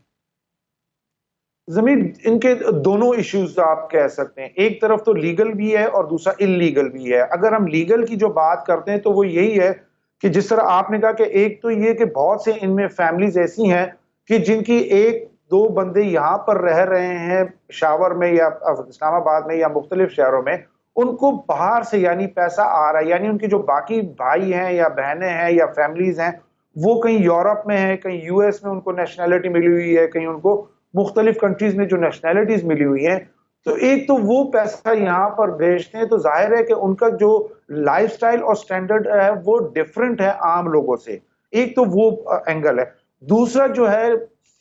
زمین ان کے دونوں ایشوز آپ کہہ سکتے ہیں، ایک طرف تو لیگل بھی ہے اور دوسرا ان لیگل بھی ہے. اگر ہم لیگل کی جو بات کرتے ہیں تو وہ یہی ہے کہ جس طرح آپ نے کہا کہ ایک تو یہ کہ بہت سے ان میں فیملیز ایسی ہیں کہ جن کی ایک دو بندے یہاں پر رہ رہے ہیں پشاور میں یا اسلام آباد میں یا مختلف شہروں میں، ان کو باہر سے یعنی پیسہ آ رہا ہے، یعنی ان کی جو باقی بھائی ہیں یا بہنیں ہیں یا فیملیز ہیں وہ کہیں یورپ میں ہیں، کہیں یو ایس میں ان کو نیشنلٹی ملی ہوئی ہے، کہیں ان کو مختلف کنٹریز میں جو نیشنلٹیز ملی ہوئی ہیں. تو ایک تو وہ پیسہ یہاں پر بھیجتے ہیں تو ظاہر ہے کہ ان کا جو لائف سٹائل اور سٹینڈرڈ ہے وہ ڈیفرنٹ ہے عام لوگوں سے. ایک تو وہ اینگل ہے. دوسرا جو ہے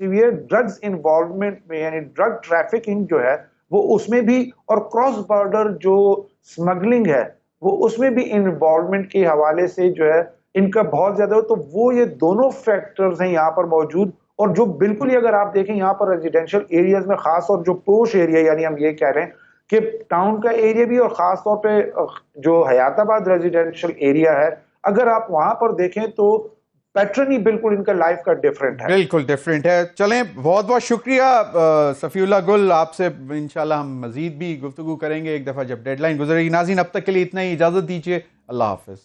سیویئر ڈرگز انوالومنٹ میں، یعنی ڈرگ ٹریفکنگ جو ہے وہ اس میں بھی، اور کراس بارڈر جو سمگلنگ ہے وہ اس میں بھی انوالومنٹ کے حوالے سے جو ہے ان کا بہت زیادہ ہو. تو وہ یہ دونوں فیکٹرز ہیں یہاں پر موجود. اور جو بالکل ہی اگر آپ دیکھیں یہاں پر ریزیڈینشل ایریاز میں خاص اور جو پوش ایریا، یعنی ہم یہ کہہ رہے ہیں کہ ٹاؤن کا ایریا بھی اور خاص طور پہ جو حیات آباد ریزیڈینشل ایریا ہے، اگر آپ وہاں پر دیکھیں تو پیٹرن ہی بالکل ان کا لائف کا ڈیفرنٹ ہے. بالکل ڈیفرنٹ ہے. چلیں، بہت بہت شکریہ صفی اللہ گل. آپ سے انشاءاللہ ہم مزید بھی گفتگو کریں گے ایک دفعہ جب ڈیڈ لائن گزرے گی. ناظرین، اب تک کے لیے اتنا ہی، اجازت دیجیے. اللہ حافظ.